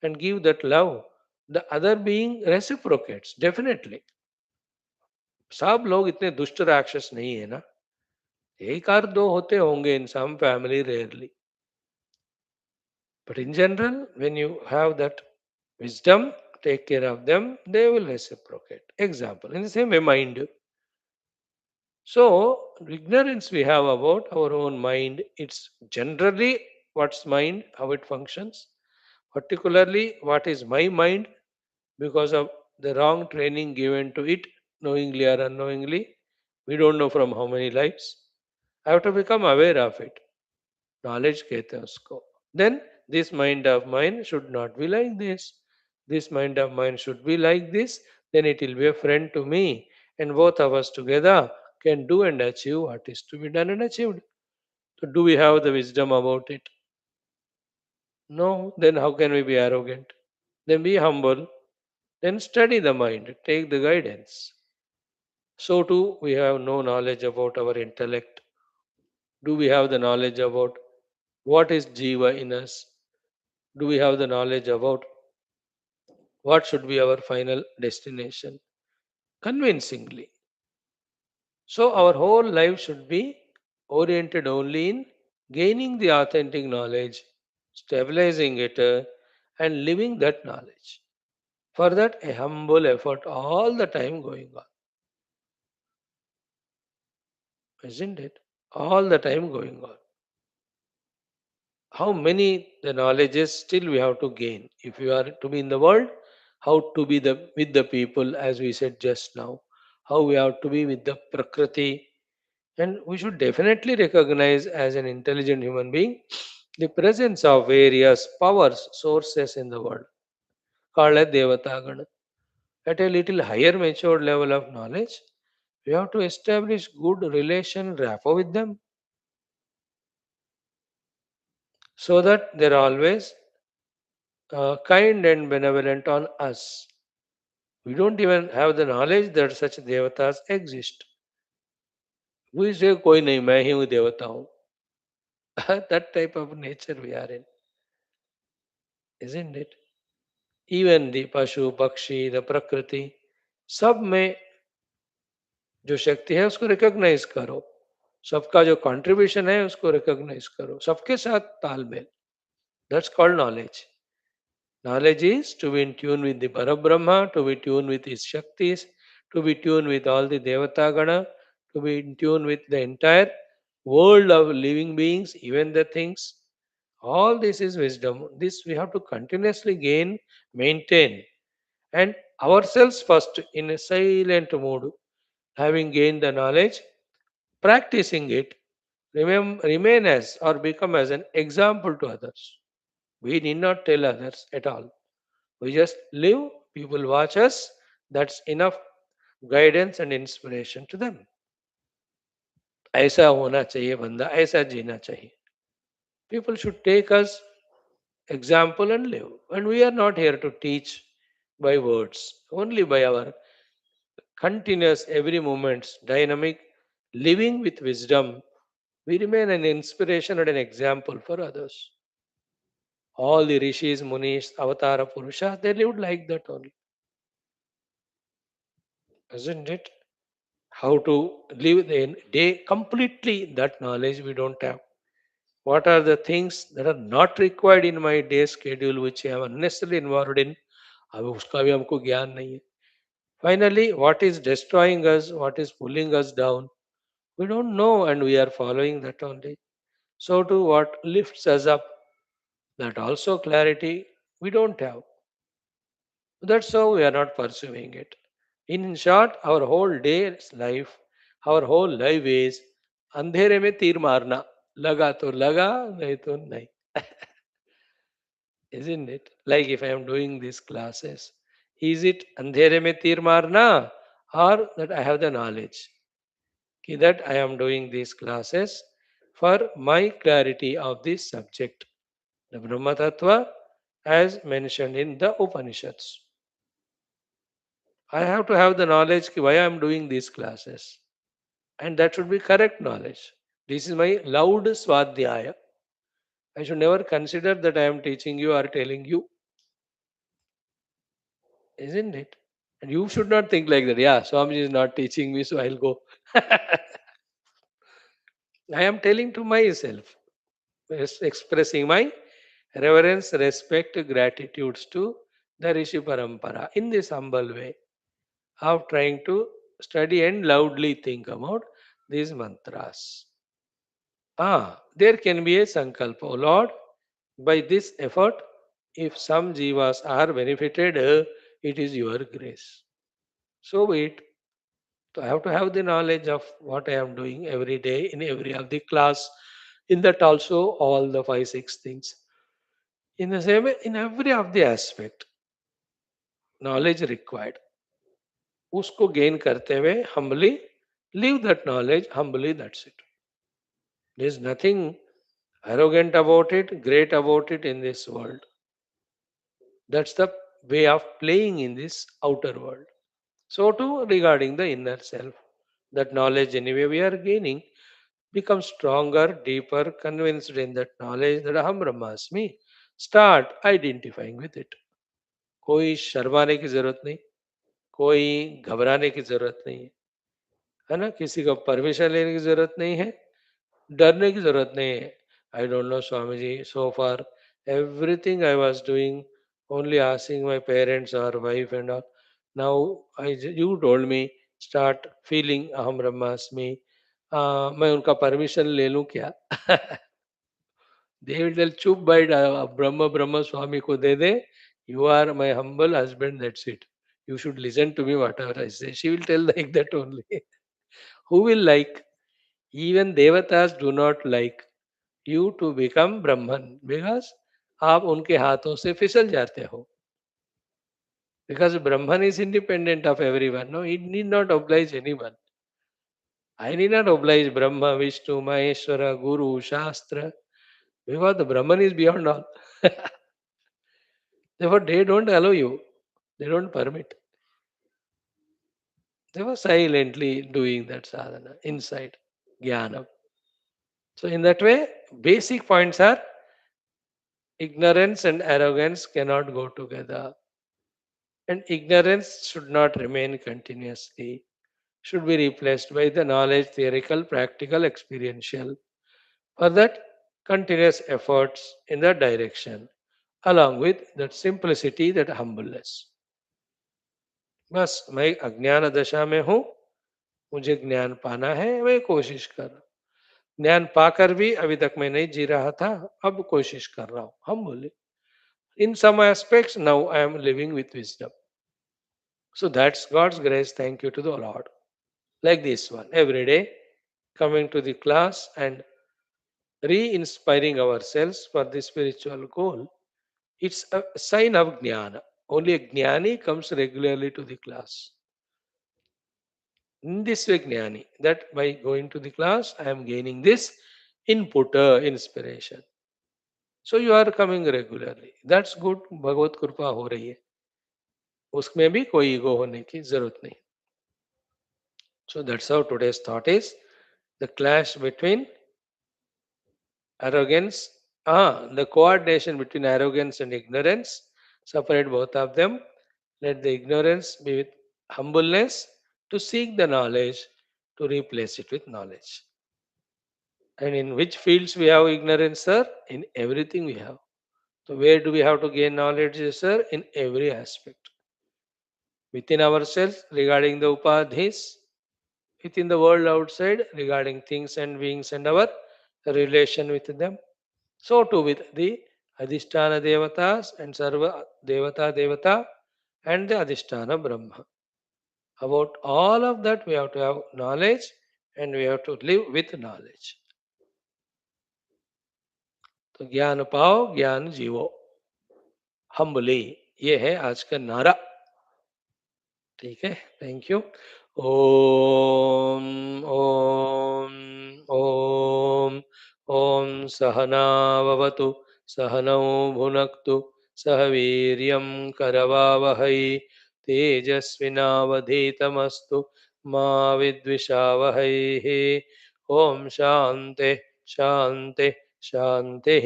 and give that love, the other being reciprocates definitely. सब लोग इतने दुष्ट राक्षस नहीं है ना. एक आध दो होते होंगे in some family rarely. But in general, when you have that wisdom, take care of them, they will reciprocate. Example, in the same way, mind. So, ignorance we have about our own mind, it's generally what's mind, how it functions, particularly what is my mind because of the wrong training given to it, knowingly or unknowingly. We don't know from how many lives. I have to become aware of it. Knowledge कहते हैं उसको. Then this mind of mine should not be like this. This mind of mine should be like this. Then it will be a friend to me. And both of us together can do and achieve what is to be done and achieved. So, do we have the wisdom about it? No. Then how can we be arrogant? Then be humble. Then study the mind. Take the guidance. So, too, we have no knowledge about our intellect. Do we have the knowledge about what is Jiva in us? Do we have the knowledge about what should be our final destination? Convincingly. So, our whole life should be oriented only in gaining the authentic knowledge, stabilizing it, and living that knowledge. For that, a humble effort all the time going on, isn't it? All the time going on. How many the knowledges still we have to gain? If you are to be in the world, how to be the with the people, as we said just now, how we have to be with the prakriti, and we should definitely recognize as an intelligent human being the presence of various powers, sources in the world, called as Devatagana. At a little higher matured level of knowledge, we have to establish good relation, rapport with them, so that they're always kind and benevolent on us. We don't even have the knowledge that such devatas exist. We say, कोई नहीं मैं ही हूँ देवता हूँ. That type of nature we are in, isn't it? Even the पशु पक्षी the प्रकृति सब में जो शक्ति है उसको रिकॉग्नाइज करो. सबका जो कंट्रीब्यूशन है उसको रिकॉग्नाइज करो. सबके साथ तालमेल. That's called knowledge. Knowledge is to be in tune with the Parabrahma, to be tuned with his Shaktis, to be tuned with all the Devata Gana, to be in tune with the entire world of living beings, even the things. All this is wisdom. This we have to continuously gain, maintain, and ourselves first in a silent mood, having gained the knowledge. Practicing it, remain as or become as an example to others. We need not tell others at all. We just live, people watch us. That's enough guidance and inspiration to them. ऐसा होना चाहिए बंदा, ऐसा जीना चाहिए. People should take us example and live. And we are not here to teach by words, only by our continuous, every moment, dynamic living with wisdom. We remain an inspiration and an example for others. All the rishis, munis, avatara, purusha, they lived like that only, isn't it? How to live the day completely, that knowledge we don't have. What are the things that are not required in my day schedule which I am unnecessarily involved in? अभी उसका भी हमको ज्ञान नहीं है. Finally, what is destroying us, what is pulling us down, we don't know, and we are following that only. So to what lifts us up, that also clarity we don't have. That's how we are not pursuing it. In short, our whole day's life, our whole life is अंधेरे में तीर मारना. लगा तो लगा, नहीं तो नहीं. Isn't it? Like if I am doing these classes, is it अंधेरे में तीर मारना, or that I have the knowledge that I am doing these classes for my clarity of this subject, the Brahma Tattva, as mentioned in the Upanishads. I have to have the knowledge why I am doing these classes, and that should be correct knowledge. This is my loud swadhyaya. I should never consider that I am teaching you or telling you, isn't it? And you should not think like that. Yeah, Swamiji is not teaching me, so I'll go. I am telling to myself, expressing my reverence, respect, gratitudes to the Rishi Parampara in this humble way of trying to study and loudly think about these mantras. There can be a sankalpa. Oh Lord, by this effort, if some jivas are benefited, it is your grace. So be it. So I have to have the knowledge of what I am doing every day in every of the class. In that also all the five, six things. In the same way, in every of the aspect, knowledge required. उसको gain करते हुए humbly live that knowledge humbly. That's it. There is nothing arrogant about it, great about it in this world. That's the way of playing in this outer world. So too regarding the inner self, that knowledge anyway we are gaining, become stronger, deeper, convinced in that knowledge that Aham Brahmasmi. Start identifying with it. कोई शर्माने की जरूरत नहीं, कोई घबराने की जरूरत नहीं है ना, किसी को परमिशन लेने की जरूरत नहीं है, डरने की जरूरत नहीं है. I don't know Swami ji, so far everything I was doing, only asking my parents or wife and all. Now you told me start feeling aham brahmasmi. मैं उनका परमिशन ले लूं क्या? They will tell चुप बैठ, ब्रह्म ब्रह्म स्वामी को दे दे. You are my humble husband. That's it. You should listen to me whatever I say. She will tell like that only. Who will like? Even devatas do not like you to become Brahman because आप उनके हाथों से फिसल जाते हो. Because Brahman is independent of everyone. No, he need not oblige anyone. I need not oblige Brahma, Vishnu, Maheshwara, Guru, Shastra, because the Brahman is beyond all. Therefore, they don't allow you. They don't permit. They were silently doing that sadhana inside jnana. So, in that way, basic points are ignorance and arrogance cannot go together. And ignorance should not remain continuously, should be replaced by the knowledge, theoretical, practical, experiential. For that, continuous efforts in that direction, along with that simplicity, that humbleness. बस मैं अज्ञान दशा में हूँ, मुझे ज्ञान पाना है, मैं कोशिश कर रहा हूँ. ज्ञान पाकर भी अभी तक मैं नहीं जी रहा था, अब कोशिश कर रहा हूँ. हम बोले in some aspects now I am living with wisdom. So that's God's grace. Thank you to the Lord. Like this one, every day coming to the class and re-inspiring ourselves for the spiritual goal. It's a sign of jnana. Only a jnani comes regularly to the class. In this way, jnani, that by going to the class, I am gaining this input, inspiration. So you are coming regularly. That's good. भगवत कृपा हो रही है. उसमें भी कोई ego होने की जरूरत नहीं. So that's how today's thought is. The clash between arrogance, the coordination between arrogance and ignorance, separate both of them. Let the ignorance be with humbleness to seek the knowledge, to replace it with knowledge. And in which fields we have ignorance, sir? In everything we have. So where do we have to gain knowledge, sir? In every aspect. Within ourselves regarding the upadhis, within the world outside regarding things and beings and our relation with them. So too with the Adhisthana Devatas and Sarva Devata and the Adhisthana Brahma. About all of that we have to have knowledge and we have to live with knowledge. तो ज्ञान पाओ ज्ञान जीवो humbly ये है आज का नारा. ठीक है. Thank you. ओम ओम ओम ओम सहनाववतु सहनौ भुनक्तु सह वीर्यं करवावहै तेजस्विनावधीतमस्तु मा विद्विषावहैः. ओम शान्ति शान्ति शान्तिः.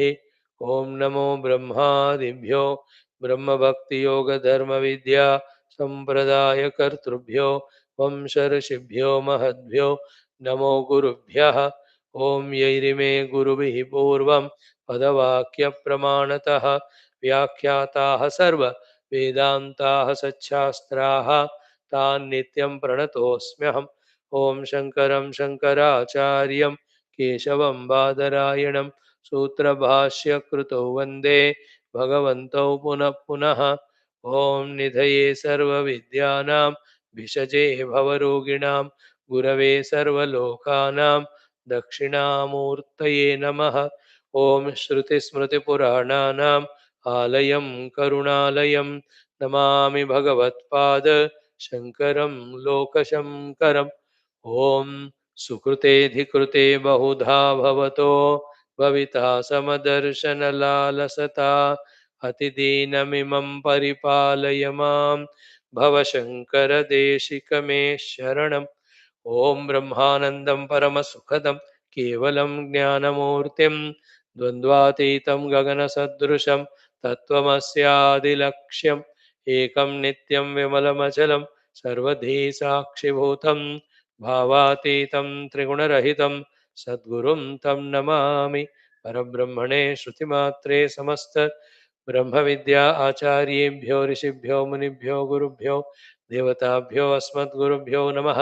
ओम नमो ब्रह्मादिभ्यो ब्रह्मभक्ति योग धर्म विद्या संप्रदाय कर्तृभ्यो वंश ऋषिभ्यो महद्भ्यो नमो गुरुभ्यः. ओम यैरिमे गुरुभिः पूर्वं पदवाक्य प्रमाणतः व्याख्याताः सर्व वेदान्ताः सच्छास्त्राः तान् नित्यं प्रणतोऽस्म्यहम्. ओम शङ्करं शङ्कराचार्यं केशवं बादरायणं सूत्रभाष्यकृतौ वन्दे भगवन्तौ पुनः पुनः. ओम निधये सर्वविद्यानां विषजे भवरोगिणां गुरवे सर्वलोकानां दक्षिणामूर्तये नमः. ओम श्रुतिस्मृतिपुराणानाम् आलयं करुणालयं नमामि भगवत्पाद शङ्करं लोकशङ्करम्. ओम सुकृतेऽधिकृते बहुधा भवतो भविता समदर्शनलालसता अतिदीनमिमं परिपालय मां भवशङ्करदेशिकमे शरणम्. ॐ ब्रह्मानन्दं परमसुखदं केवलं ज्ञानमूर्तिं द्वन्द्वातीतं गगनसदृशं तत्त्वमस्यादिलक्ष्यम् एकं नित्यं विमलमचलं सर्वधी साक्षिभूतं भावातीतं त्रिगुणरहितं सद्गुरुं तं नमामि. परब्रह्मणे श्रुतिमात्रे समस्त ब्रह्म विद्या आचार्येभ्यो ऋषिभ्यो मुनिभ्यो गुरुभ्यो देवताभ्यो अस्मद्गुरुभ्यो नमः.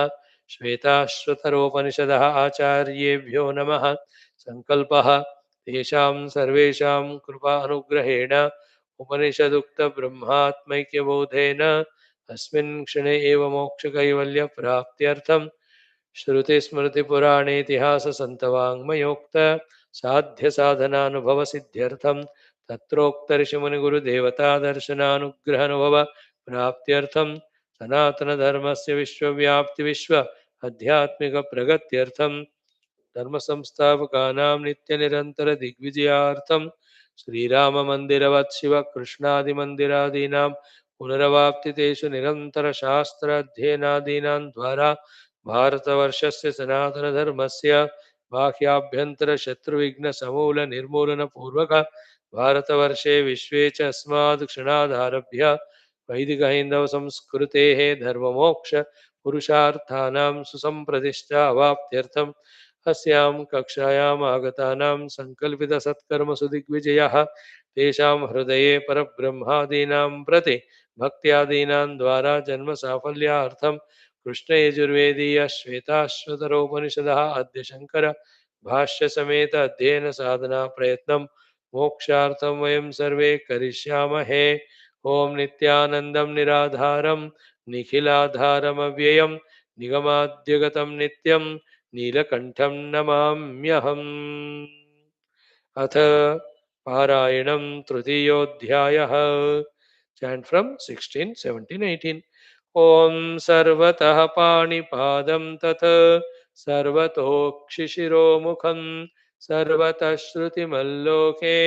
श्वेताश्वतरोपनिषदः आचार्येभ्यो नमः. संकल्पः तेषां सर्वेषां कृपा अनुग्रहेण उपनिषदुक्त ब्रह्मात्मैक्यबोधेन अस्मिन् क्षणे एव मोक्षकैवल्य प्राप्त्यर्थं श्रुतिस्मृतिपुराणेतिहाससन्तवाङ्मयोक्त साध्य साधनानुभव सिद्ध्यर्थं तत्रोक्त ऋषिमुनिगुरुदेवता दर्शनानुग्रहानुभव प्राप्त्यर्थं सनातनधर्मस्य विश्वव्याप्ति विश्व आध्यात्मिक प्रगत्यर्थं धर्म संस्थापकानां नित्य निरंतर दिग्विजयार्थं श्रीराममन्दिरवत् शिव कृष्णादिमन्दिरादीनां पुनरवाप्तितेषु निरंतर शास्त्र अध्ययनादीनां द्वारा भारतवर्षस्य सनातनधर्मस्य बाह्याभ्यन्तर शत्रुविघ्न समूल निर्मूलन पूर्वक भारतवर्षे विश्वे च अस्मात् क्षणादारभ्य वैदिक हैन्दव संस्कृतेः धर्ममोक्ष पुरुषार्थानां सुसंप्रतिष्ठा अवाप्त्यर्थम् अस्यां कक्षायाम् आगतानां सङ्कल्पितसत्कर्मसु दिग्विजयः तेषां हृदये परब्रह्मादीनां प्रति भक्त्यादीनां द्वारा जन्म साफल्यार्थं कृष्णयजुर्वेदीय श्वेताश्वतरोपनिषदः अद्य शङ्कर भाष्य समेत अध्ययन साधना प्रयत्नं मोक्षार्थं वयं सर्वे करिष्यामहे. ओम नित्यानन्दं निराधारं निखिलाधारमव्ययं निगमाद्यगतं नित्यं नीलकण्ठं नमाम्यहम्। अथ पारायणं तृतीयोऽध्यायः। Chant from 16, 17, 18. ॐ सर्वतः पाणिपादं तत् सर्वतोक्षिशिरोमुखं सर्वतः श्रुतिमल्लोके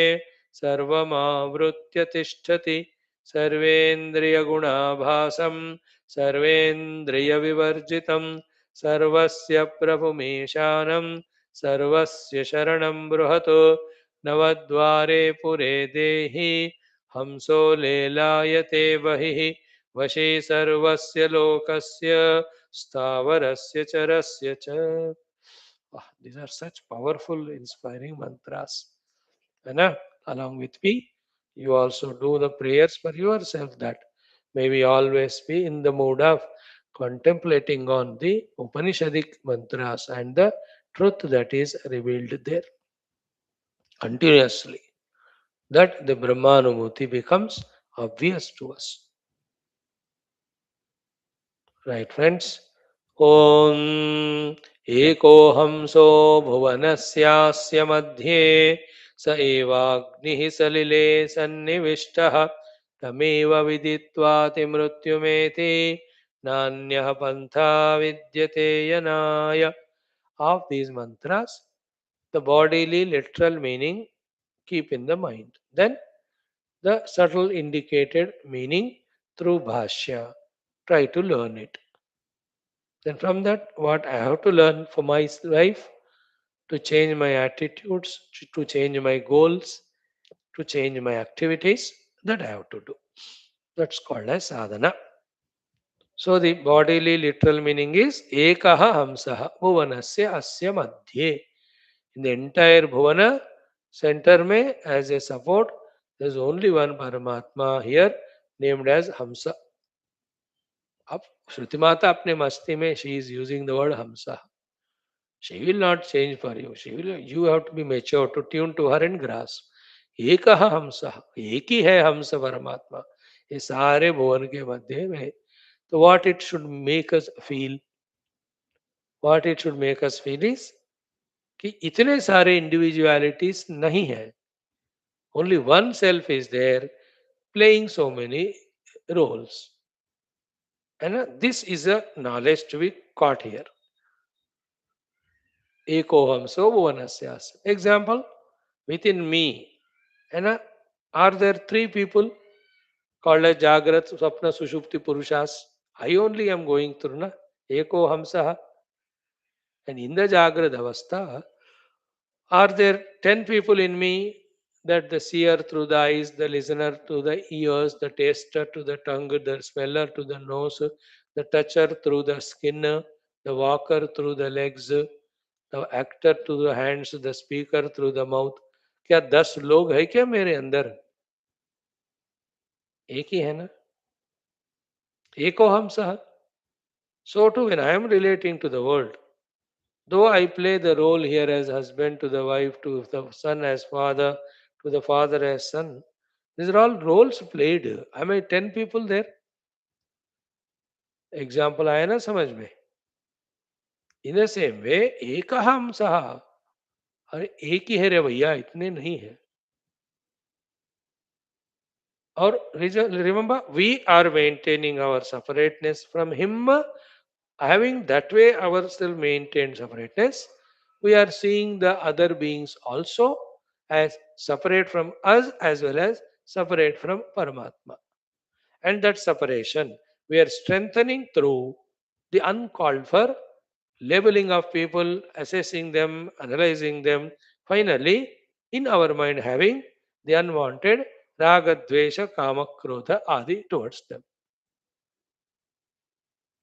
सर्वमावृत्य तिष्ठति सर्वेन्द्रियगुणाभासं सर्वेन्द्रियविवर्जितं सर्वस्य प्रभुमीशानं सर्वस्य शरणं बृहतो नवद्वारे पुरे देहि हंसो लेलायते बहिः वशे सर्वस्य लोकस्य स्थावरस्य चरस्य च. These are such powerful, inspiring mantras. And along with me, you also do the prayers for yourself, that may we always be in the mood of contemplating on the Upanishadic mantras and the truth that is revealed there continuously, that the Brahmanumati becomes obvious to us. Right, friends? Om Ekohamso Bhuvanasya Madhye Sa Evagnihi Salile Sannivishtaha Tameva Viditvati Mrutyumeti Nanyaha Pantha Vidyate Yanaya. Of these mantras, the bodily literal meaning keep in the mind. Then the subtle indicated meaning through Bhashya. Try to learn it. Then from that, what I have to learn for my life, to change my attitudes, to change my goals, to change my activities, that I have to do. That's called as sadhana. So the bodily literal meaning is ekaha hamsaha bhuvanasya asya madhye. In the entire bhuvana center mein, as a support, there is only one Paramatma here named as Hamsa. अब श्रुति माता अपने मस्ती में she is using the word Hamsa. She will not change for you. She will. You have to be mature to tune to her and grasp. एकः हंसः, एक ही है हंस परमात्मा ये सारे भुवन के मध्य में. तो what it should make us feel, what it should make us feel is कि इतने सारे individualities नहीं है. Only one self is there playing so many roles. And this is a knowledge to be caught here. Ekoham so bhuvanasya. Example, within me, and are there three people called as Jagrat, Swapna, Sushupti, Purushas? I only am going through na Eko Hamsaha. And in the Jagrat Avastha, are there 10 people in me, that the seer through the eyes, the listener to the ears, the taster to the tongue, the smeller to the nose, the toucher through the skin, the walker through the legs, the actor to the hands, the speaker through the mouth? क्या 10 लोग है क्या मेरे अंदर? एक ही है ना? एको हम सह. So too, when I am relating to the world, though I play the role here as husband to the wife, to the son as father, to the father as son, these are all roles played. Am I 10 people there? Example आया ना समझ में? In the same way, एक हम सहा. अरे एक ही है रे भैया, इतने नहीं है. और remember, we are maintaining our separateness from him. Having that way ourselves maintained separateness, we are seeing the other beings also as separate from us as well as separate from Paramatma. And that separation we are strengthening through the uncalled for labeling of people, assessing them, analyzing them, finally, in our mind, having the unwanted raga, dvesha, kama, krodha, adi towards them.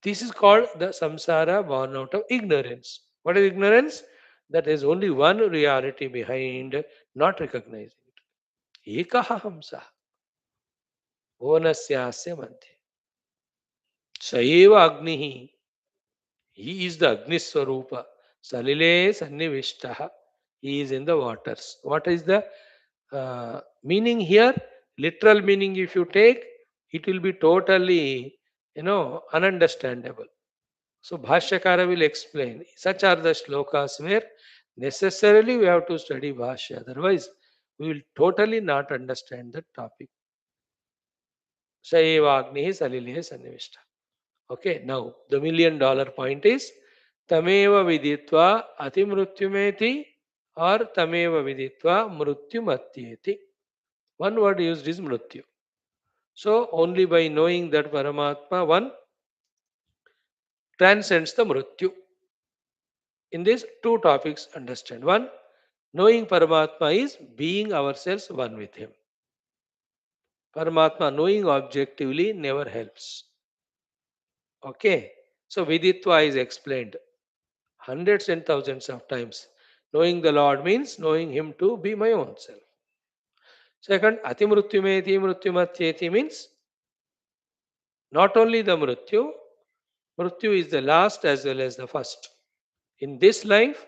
This is called the samsara born out of ignorance. What is ignorance? That there is only one reality behind not recognizing it. Ekaha hamsa. Onasyasya madhye. Saiva agnihi. He is the Agni Swarupa. Salile Sannivishtaha. He is in the waters. What is the meaning here? Literal meaning, if you take, it will be totally, ununderstandable. So Bhashyakara will explain. Such are the shlokas where necessarily we have to study Bhashya. Otherwise, we will totally not understand the topic. Saevagni salile sannivishta. Okay, now the $1,000,000 point is tameva viditva atimrutyumeti or tameva viditva mrutyumatyeti. One word used is mrutyu. So only by knowing that Paramatma, one transcends the mrutyu. In these two topics, understand. One, knowing Paramatma is being ourselves one with Him. Paramatma knowing objectively never helps. Okay. So Viditva is explained hundreds and thousands of times. Knowing the Lord means knowing Him to be my own self. Second, Atimrutyumeti Mrutyumatyeti means not only the Mrutyu, Mrutyu is the last as well as the first. In this life,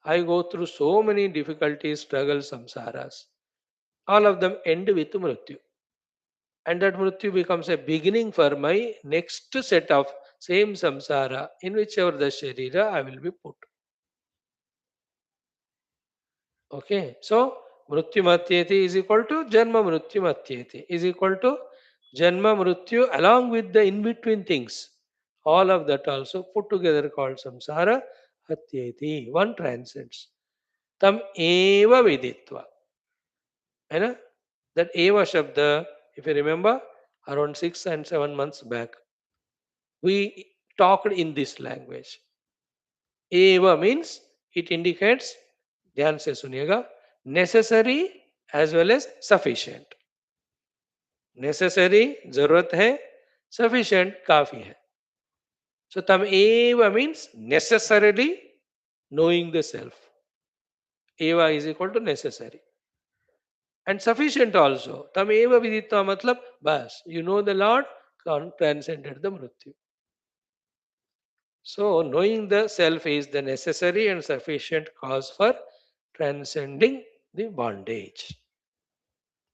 I go through so many difficulties, struggles, samsaras. All of them end with Mrutyu. And that Mrutyu becomes a beginning for my next set of same samsara in whichever the Sharira I will be put. Okay, so Mrutyu Matyeti is equal to Janma Mrutyu Matyeti is equal to Janma Mrutyu along with the in between things. All of that also put together called samsara Hatyeti. One transcends. Tam eva viditva. You know? That eva shabda, if you remember, around 6 and 7 months back, we talked in this language. Eva means it indicates, ध्यान से सुनिएगा, necessary as well as sufficient. Necessary जरूरत है, sufficient काफी है. So tam eva means necessarily knowing the self. Eva is equal to necessary. And sufficient also. Tam eva viditva matlab, bas, you know the Lord transcended the mrityu. So, knowing the self is the necessary and sufficient cause for transcending the bondage.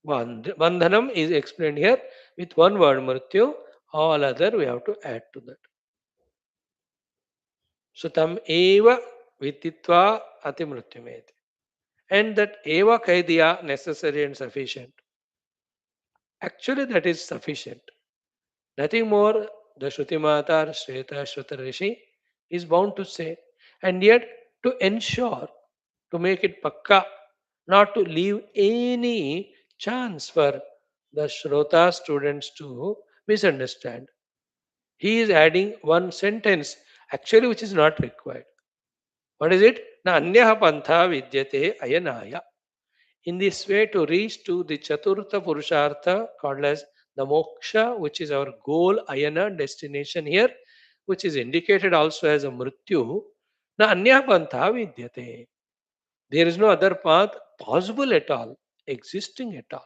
Bandhanam is explained here with one word mrityu, all other we have to add to that. So, tam eva viditva ati mrityumet. And that eva kaidiya necessary and sufficient. Actually, that is sufficient. Nothing more the Shruti Mata, Shwethashwathara Rishi is bound to say. And yet, to ensure, to make it pakka, not to leave any chance for the Shrota students to misunderstand. He is adding one sentence, actually, which is not required. What is it? Na anyaha pantha vidyate ayanaya. In this way, to reach to the Chaturtha Purushartha called as the Moksha, which is our goal, ayana, destination here, which is indicated also as a Mrityu, na anya pantha vidyate. There is no other path possible at all, existing at all.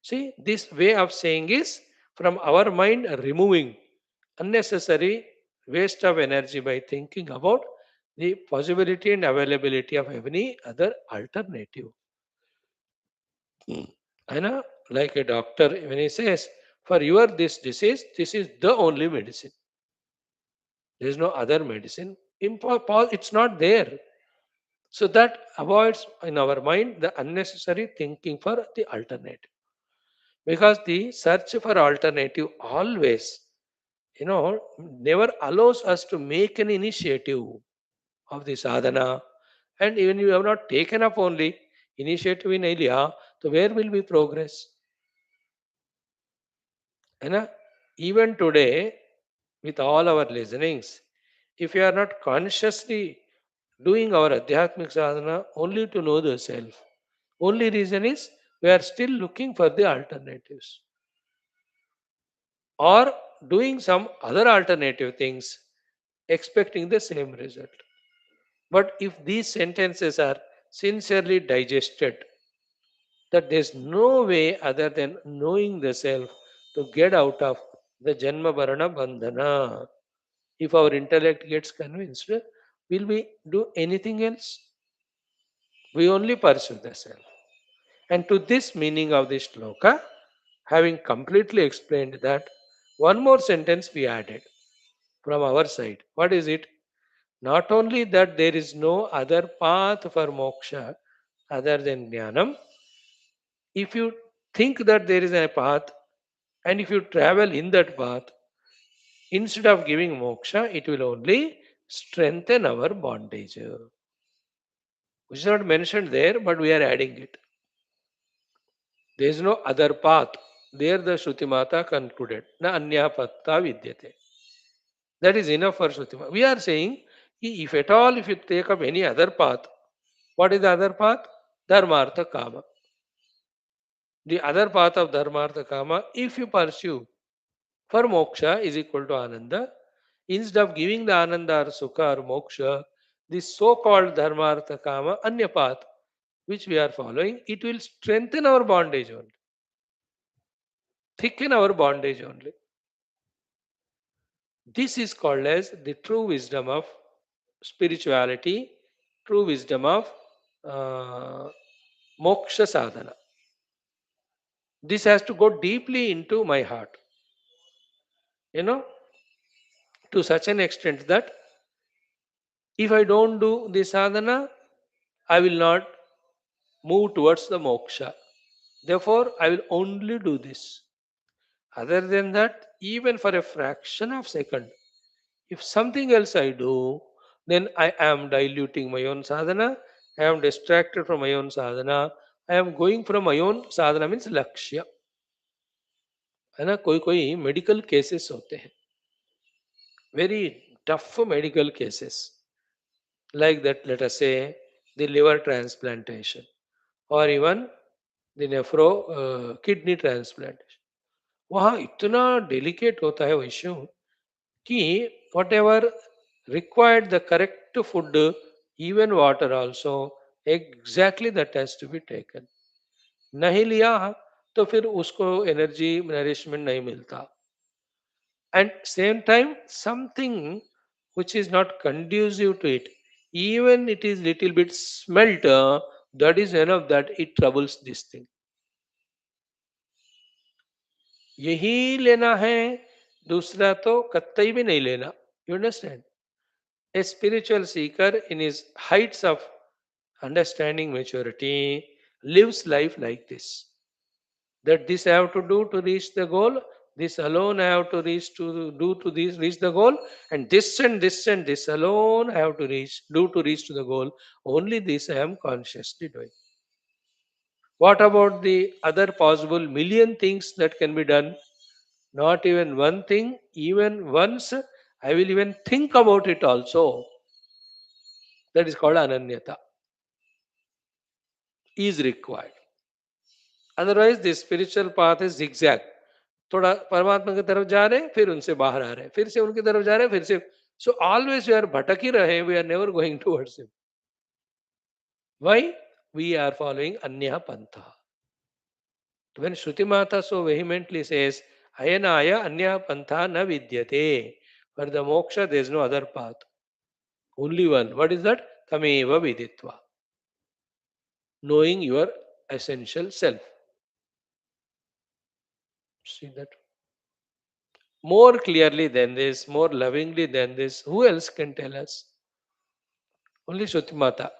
See, this way of saying is from our mind removing unnecessary waste of energy by thinking about the possibility and availability of any other alternative. I know, like a doctor, when he says, for your this disease, this is the only medicine. There is no other medicine. It's not there. So that avoids in our mind the unnecessary thinking for the alternative. Because the search for alternative always, never allows us to make an initiative of the sadhana. And even you have not taken up only initiative in Elia, so where will we progress? And even today, with all our listenings, if we are not consciously doing our Adhyatmic sadhana only to know the self, only reason is we are still looking for the alternatives or doing some other alternative things expecting the same result. But if these sentences are sincerely digested, that there's no way other than knowing the self to get out of the Janma Varana Bandhana. If our intellect gets convinced, will we do anything else? We only pursue the self. And to this meaning of this shloka, having completely explained that, one more sentence we added. from our side. What is it? Not only that there is no other path for moksha other than jnanam, if you think that there is a path and if you travel in that path, instead of giving moksha, it will only strengthen our bondage. Which is not mentioned there, but we are adding it. There is no other path. There the Shruti Mata concluded. Na anya patta vidyate. That is enough for Shruti Mata. We are saying, if at all, if you take up any other path, what is the other path? Dharmartha Kama. The other path of Dharmartha Kama, if you pursue for moksha is equal to Ananda, instead of giving the Ananda or Sukha or moksha, this so-called Dharmartha Kama, Anya path, which we are following, it will strengthen our bondage only, thicken our bondage only. This is called as the true wisdom of spirituality, true wisdom of uh, moksha sadhana. This has to go deeply into my heart, you know, to such an extent that if I don't do the sadhana, I will not move towards the moksha. Therefore, I will only do this. Other than that, even for a fraction of second, if something else I do, then I am diluting my own sadhana. I am distracted from my own sadhana. I am going from my own sadhana means lakshya. है ना कोई कोई medical cases होते हैं very tough medical cases like that, let us say the liver transplantation or even the nephro kidney transplantation. वहाँ इतना delicate होता है वो इश्यू कि whatever required the correct food even water also exactly that has to be taken नहीं लिया तो फिर उसको एनर्जी नरिशमेंट नहीं मिलता and same time something which is not conducive to it even it is little bit smelt that is enough that it troubles this thing यही लेना है दूसरा तो कतई भी नहीं लेना you understand a spiritual seeker in his heights of understanding maturity lives life like this that this I have to do to reach the goal. This alone I have to reach to do to this reach the goal, and this alone I have to reach to the goal. Only this I am consciously doing. What about the other possible million things that can be done? Not even one thing, even once I will even think about it also. That is called ananyata. Is required. Otherwise, this spiritual path is zigzag. थोड़ा परमात्मा की तरफ जा रहे हैं फिर उनसे बाहर आ रहे हैं फिर से उनकी तरफ जा रहे हैं फिर से सो ऑलवेज वी आर भटक ही रहे we are never going towards him why we are following अन्य पंथा व्हेन श्रुति माता सो वेहिमेंटली सेज अयनाय अन्य पंथा न विद्यते for the moksha there is no other path only one what is that तमेव विदित्वा knowing your essential self see that more clearly than this, more lovingly than this, who else can tell us? Only Shruti Mata.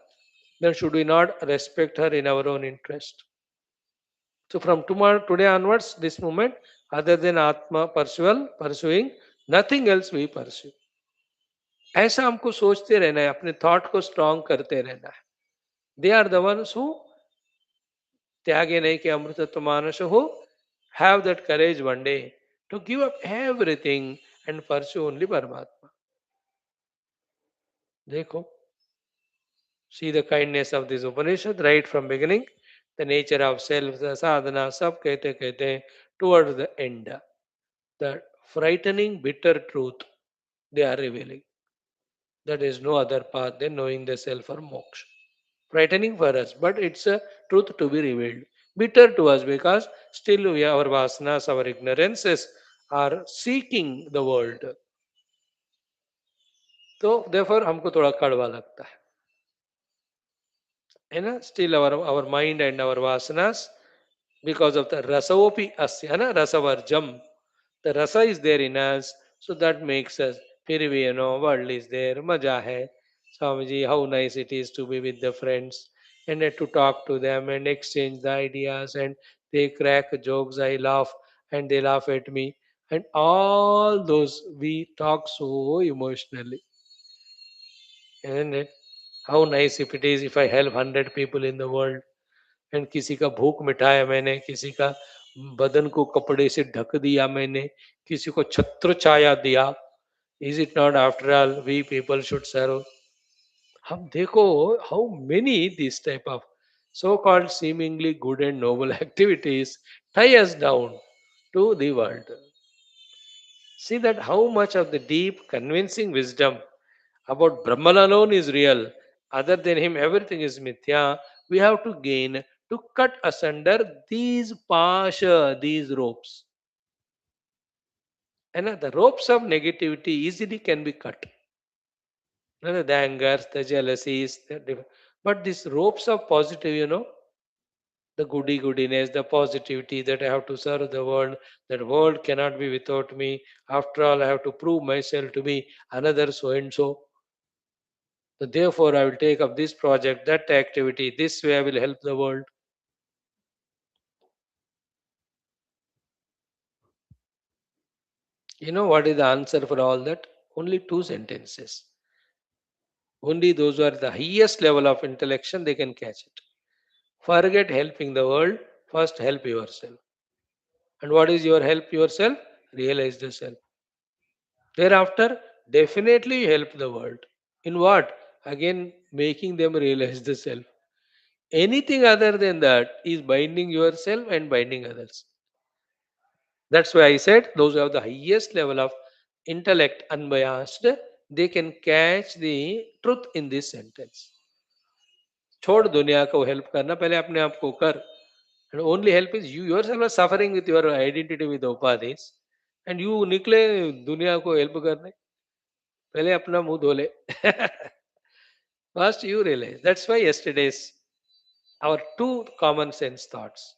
Then should we not respect her in our own interest? So from tomorrow, today onwards, this moment, other than Atma pursuing, nothing else we pursue. ऐसा हमको सोचते रहना है अपने thought को strong करते रहना है they are the ones who त्यागे नहीं के अमृतत्व मानस हो have that courage one day to give up everything and pursue only परमात्मा देखो see the kindness of this Upanishad right from beginning, the nature of self, the sadhana, sab kehte towards the end. The frightening, bitter truth they are revealing. There is no other path than knowing the self or moksha. Frightening for us, but it's a truth to be revealed. Bitter to us because still we, our vasanas, our ignorances are seeking the world. तो therefore हमको थोड़ा कड़वा लगता है ना still our mind and our vasanas because of the rasaopi asya na rasavarjam the rasa is there in us so that makes us फिर भी world is there, मजा है. Swamiji, how nice it is to be with the friends and to talk to them and exchange the ideas, and they crack jokes, I laugh and they laugh at me, and all those we talk so emotionally. And how nice if it is if I help 100 people in the world, and किसी का भूख मिटाया मैंने, किसी का बदन को कपड़े से ढक दिया मैंने, किसी को छत्र छाया दिया. Is it not after all we people should serve? हम देखो how many this type of so called seemingly good and noble activities tie us down to the world. See that how much of the deep convincing wisdom about Brahman alone is real, other than him everything is mithya, we have to gain to cut asunder these pasha, these ropes. And the ropes of negativity easily can be cut. The angers, the jealousies, but these ropes of positive, the goodiness, the positivity that I have to serve the world, that world cannot be without me. After all, I have to prove myself to be another so and so. So therefore, I will take up this project, that activity. This way, I will help the world. You know what is the answer for all that? Only two sentences. Only those who are the highest level of intellection they can catch it. Forget helping the world. First, help yourself. And what is your help yourself? Realize the self. Thereafter, definitely help the world. In what? Again, making them realize the self. Anything other than that is binding yourself and binding others. That's why I said those who have the highest level of intellect unbiased, they can catch the truth in this sentence. छोड़ दुनिया को help करना, पहले अपने आप को कर. And only help is you yourself are suffering with your identity with the upadhis, and you निकले दुनिया को हेल्प करने. पहले अपना मुंह धो ले. First you realize. That's why yesterday's our two common sense thoughts.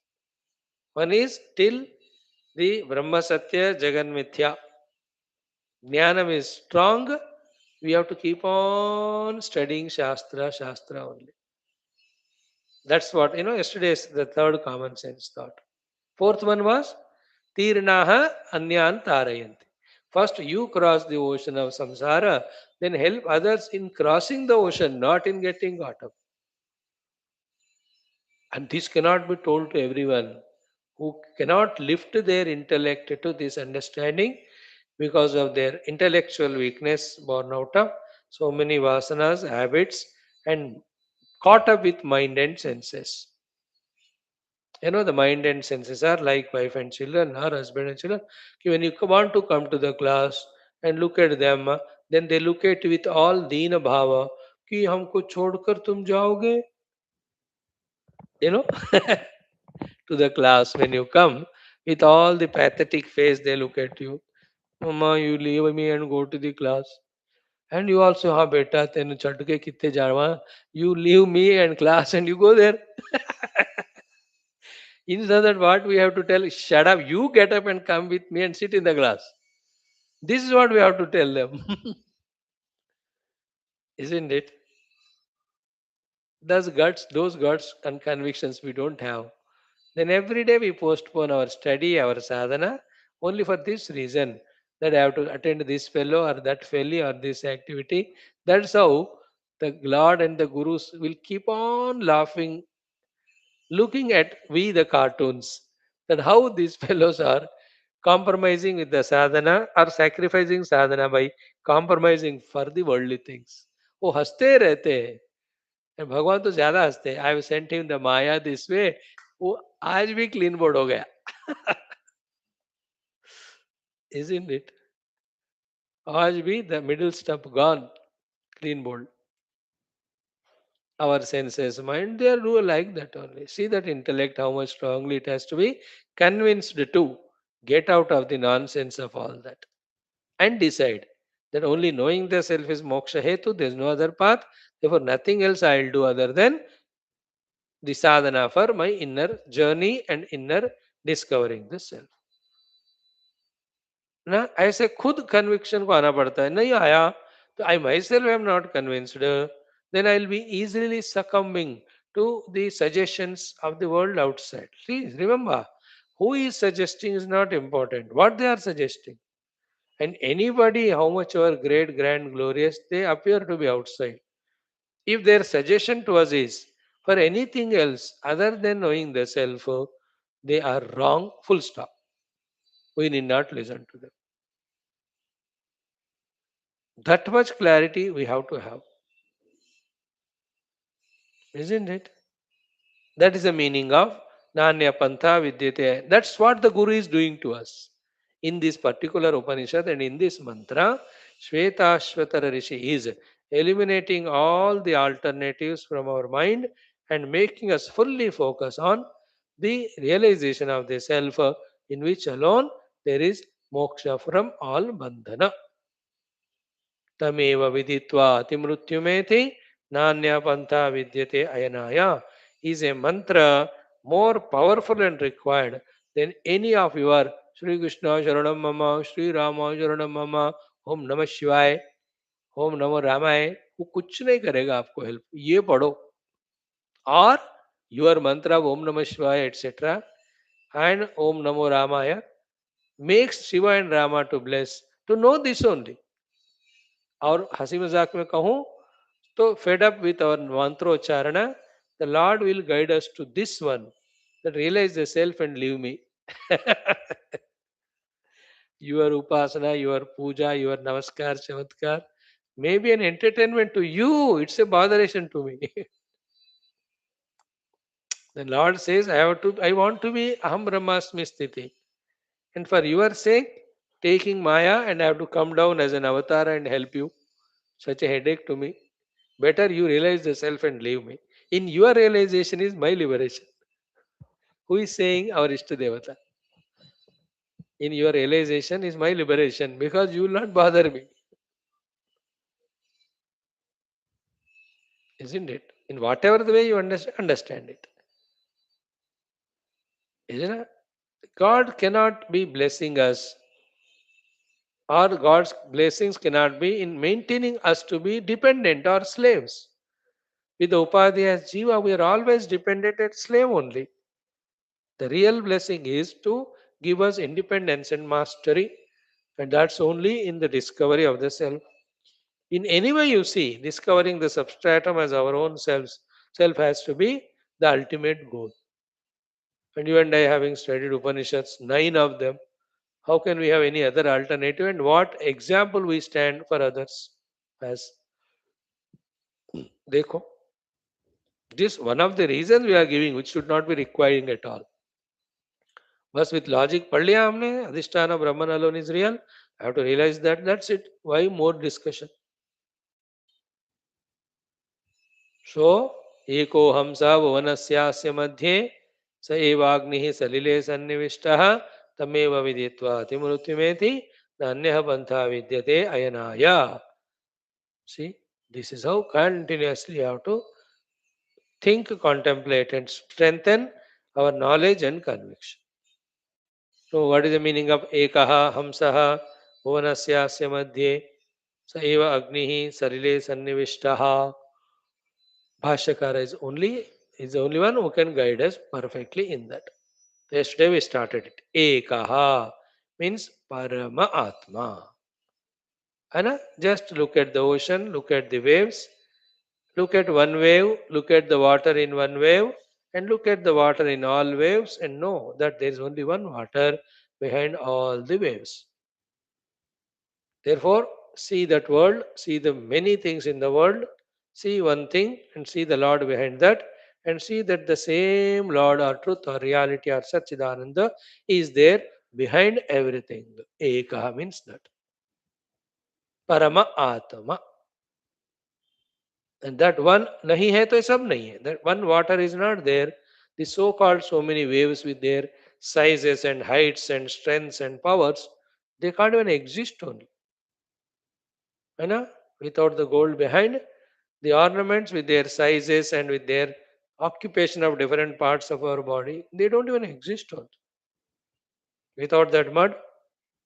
One is till the Brahma Satya Jagan Mithya. Jnanam is strong. We have to keep on studying Shastra only. That's what, yesterday's the third common sense thought. Fourth one was Tirnaha Anyan Tarayanti. First, you cross the ocean of samsara, then help others in crossing the ocean, not in getting caught up. And this cannot be told to everyone who cannot lift their intellect to this understanding because of their intellectual weakness born out of so many vasanas, habits, and caught up with mind and senses. The mind and senses are like wife and children or husband and children. Okay, when you want to come to the class and look at them, then they look at with all deen bhava कि हमको छोड़कर तुम जाओगे, you know to the class. When you come with all the pathetic face, they look at you. Mama, you leave me and go to the class. And you also, ha beta, tenu chadke kitte jawa. You leave me and class and you go there. Instead that what we have to tell, shut up, you get up and come with me and sit in the class. This is what we have to tell them. Isn't it? Those guts and convictions we don't have. Then every day we postpone our study, our sadhana, only for this reason that I have to attend this fellow or that fellow or this activity. That's how the Lord and the Gurus will keep on laughing, looking at we the cartoons, that how these fellows are compromising with the sadhana or sacrificing sadhana by compromising for the worldly things. वो हंसते रहते हैं. भगवान तो ज्यादा हंसते हैं. I sent him the Maya this way. वो आज भी क्लीन बोर्ड हो गया. Isn't it? आज भी the middle step gone, clean board. Our senses, mind, they are do like that only. See that intellect, how much strongly it has to be convinced to get out of the nonsense of all that and decide that only knowing the self is moksha hetu, there is no other path. Therefore, nothing else I will do other than the sadhana for my inner journey and inner discovering the self. ना, ऐसे खुद conviction को आना पड़ता है, नहीं आया तो I myself am not convinced, then I'll be easily succumbing to the suggestions of the world outside. Please remember, who is suggesting is not important, what they are suggesting. And anybody, how much ever great, grand, glorious, they appear to be outside. If their suggestion to us is for anything else other than knowing the self, they are wrong, full stop. We need not listen to them. That much clarity we have to have, isn't it? That is the meaning of Nanya Pantha Vidyate. That's what the Guru is doing to us. In this particular Upanishad and in this mantra, Shwethashwathara Rishi is eliminating all the alternatives from our mind and making us fully focus on the realization of the self, in which alone there is moksha from all bandhana. तमेव विदित्वा अतिमृत्युमेति नान्या पंथा विद्यते अयनाया is a mantra more powerful and required than any of your Shri Krishna Sharanam Mama, Shri Rama Sharanam Mama, Om Namah Shivaya, Om Namah Ramaya. वो कुछ नहीं करेगा आपको help, ये पढ़ो. और your mantra of Om Namah Shivaya etc. and Om Namo Ramaya makes Shiva and Rama to bless, to know this only. और हंसी मजाक में कहूं तो fed up with our mantro-charana, the Lord will guide us to this one, that realize the self and leave me. Your upasana, your puja, your namaskar, chamatkar may be an entertainment to you. It's a botheration to me. The Lord says, I want to be Aham Brahmasmi Sthiti. And for your sake, taking Maya and I have to come down as an avatar and help you. Such a headache to me. Better you realize the self and leave me. In your realization is my liberation. Who is saying our Ishta Devata? In your realization is my liberation because you will not bother me. Isn't it? In whatever the way you understand it. Isn't it? God cannot be blessing us, or God's blessings cannot be in maintaining us to be dependent or slaves. With the Upadhi as Jiva, we are always dependent and slave only. The real blessing is to give us independence and mastery, and that's only in the discovery of the self. In any way you see, discovering the substratum as our own self has to be the ultimate goal. And you and I, having studied Upanishads, 9 of them, how can we have any other alternative? And what example we stand for others as? Dekho, this one of the reasons we are giving, which should not be requiring at all. बस with logic पढ़ लिया हमने, अधिष्ठान Brahman alone is real. I have to realize that. That's it. Why more discussion? So एको हमसा भुवनस्यास्य मध्ये स एवाग्निः सलिले सन्निविष्टः तमेव विदित्वा अतिमृत्युमेति नान्यः पन्था विद्यते अयनाय. See, this is how continuously you have to think, contemplate, and strengthen our knowledge and conviction. So, what is the meaning of ekaha hamsaha bhuvanasya madhye sa eva agnihi sarile sannivishtaha? Bhashyakara is the only one who can guide us perfectly in that. Yesterday we started it. Ekaha means Parama Atma. Anna, just look at the ocean, look at the waves, look at one wave, look at the water in one wave, and look at the water in all waves, and know that there is only one water behind all the waves. Therefore, see that world, see the many things in the world, see one thing and see the Lord behind that, and see that the same Lord or truth or reality or Satchidananda is there behind everything. Ekaha means that. Parama Atma. And that one nahi hai to sab nahi hai. That one water is not there. The so-called so many waves with their sizes and heights and strengths and powers, they can't even exist only. You know, without the gold behind, the ornaments with their sizes and with their occupation of different parts of our body, they don't even exist. Also. Without that mud,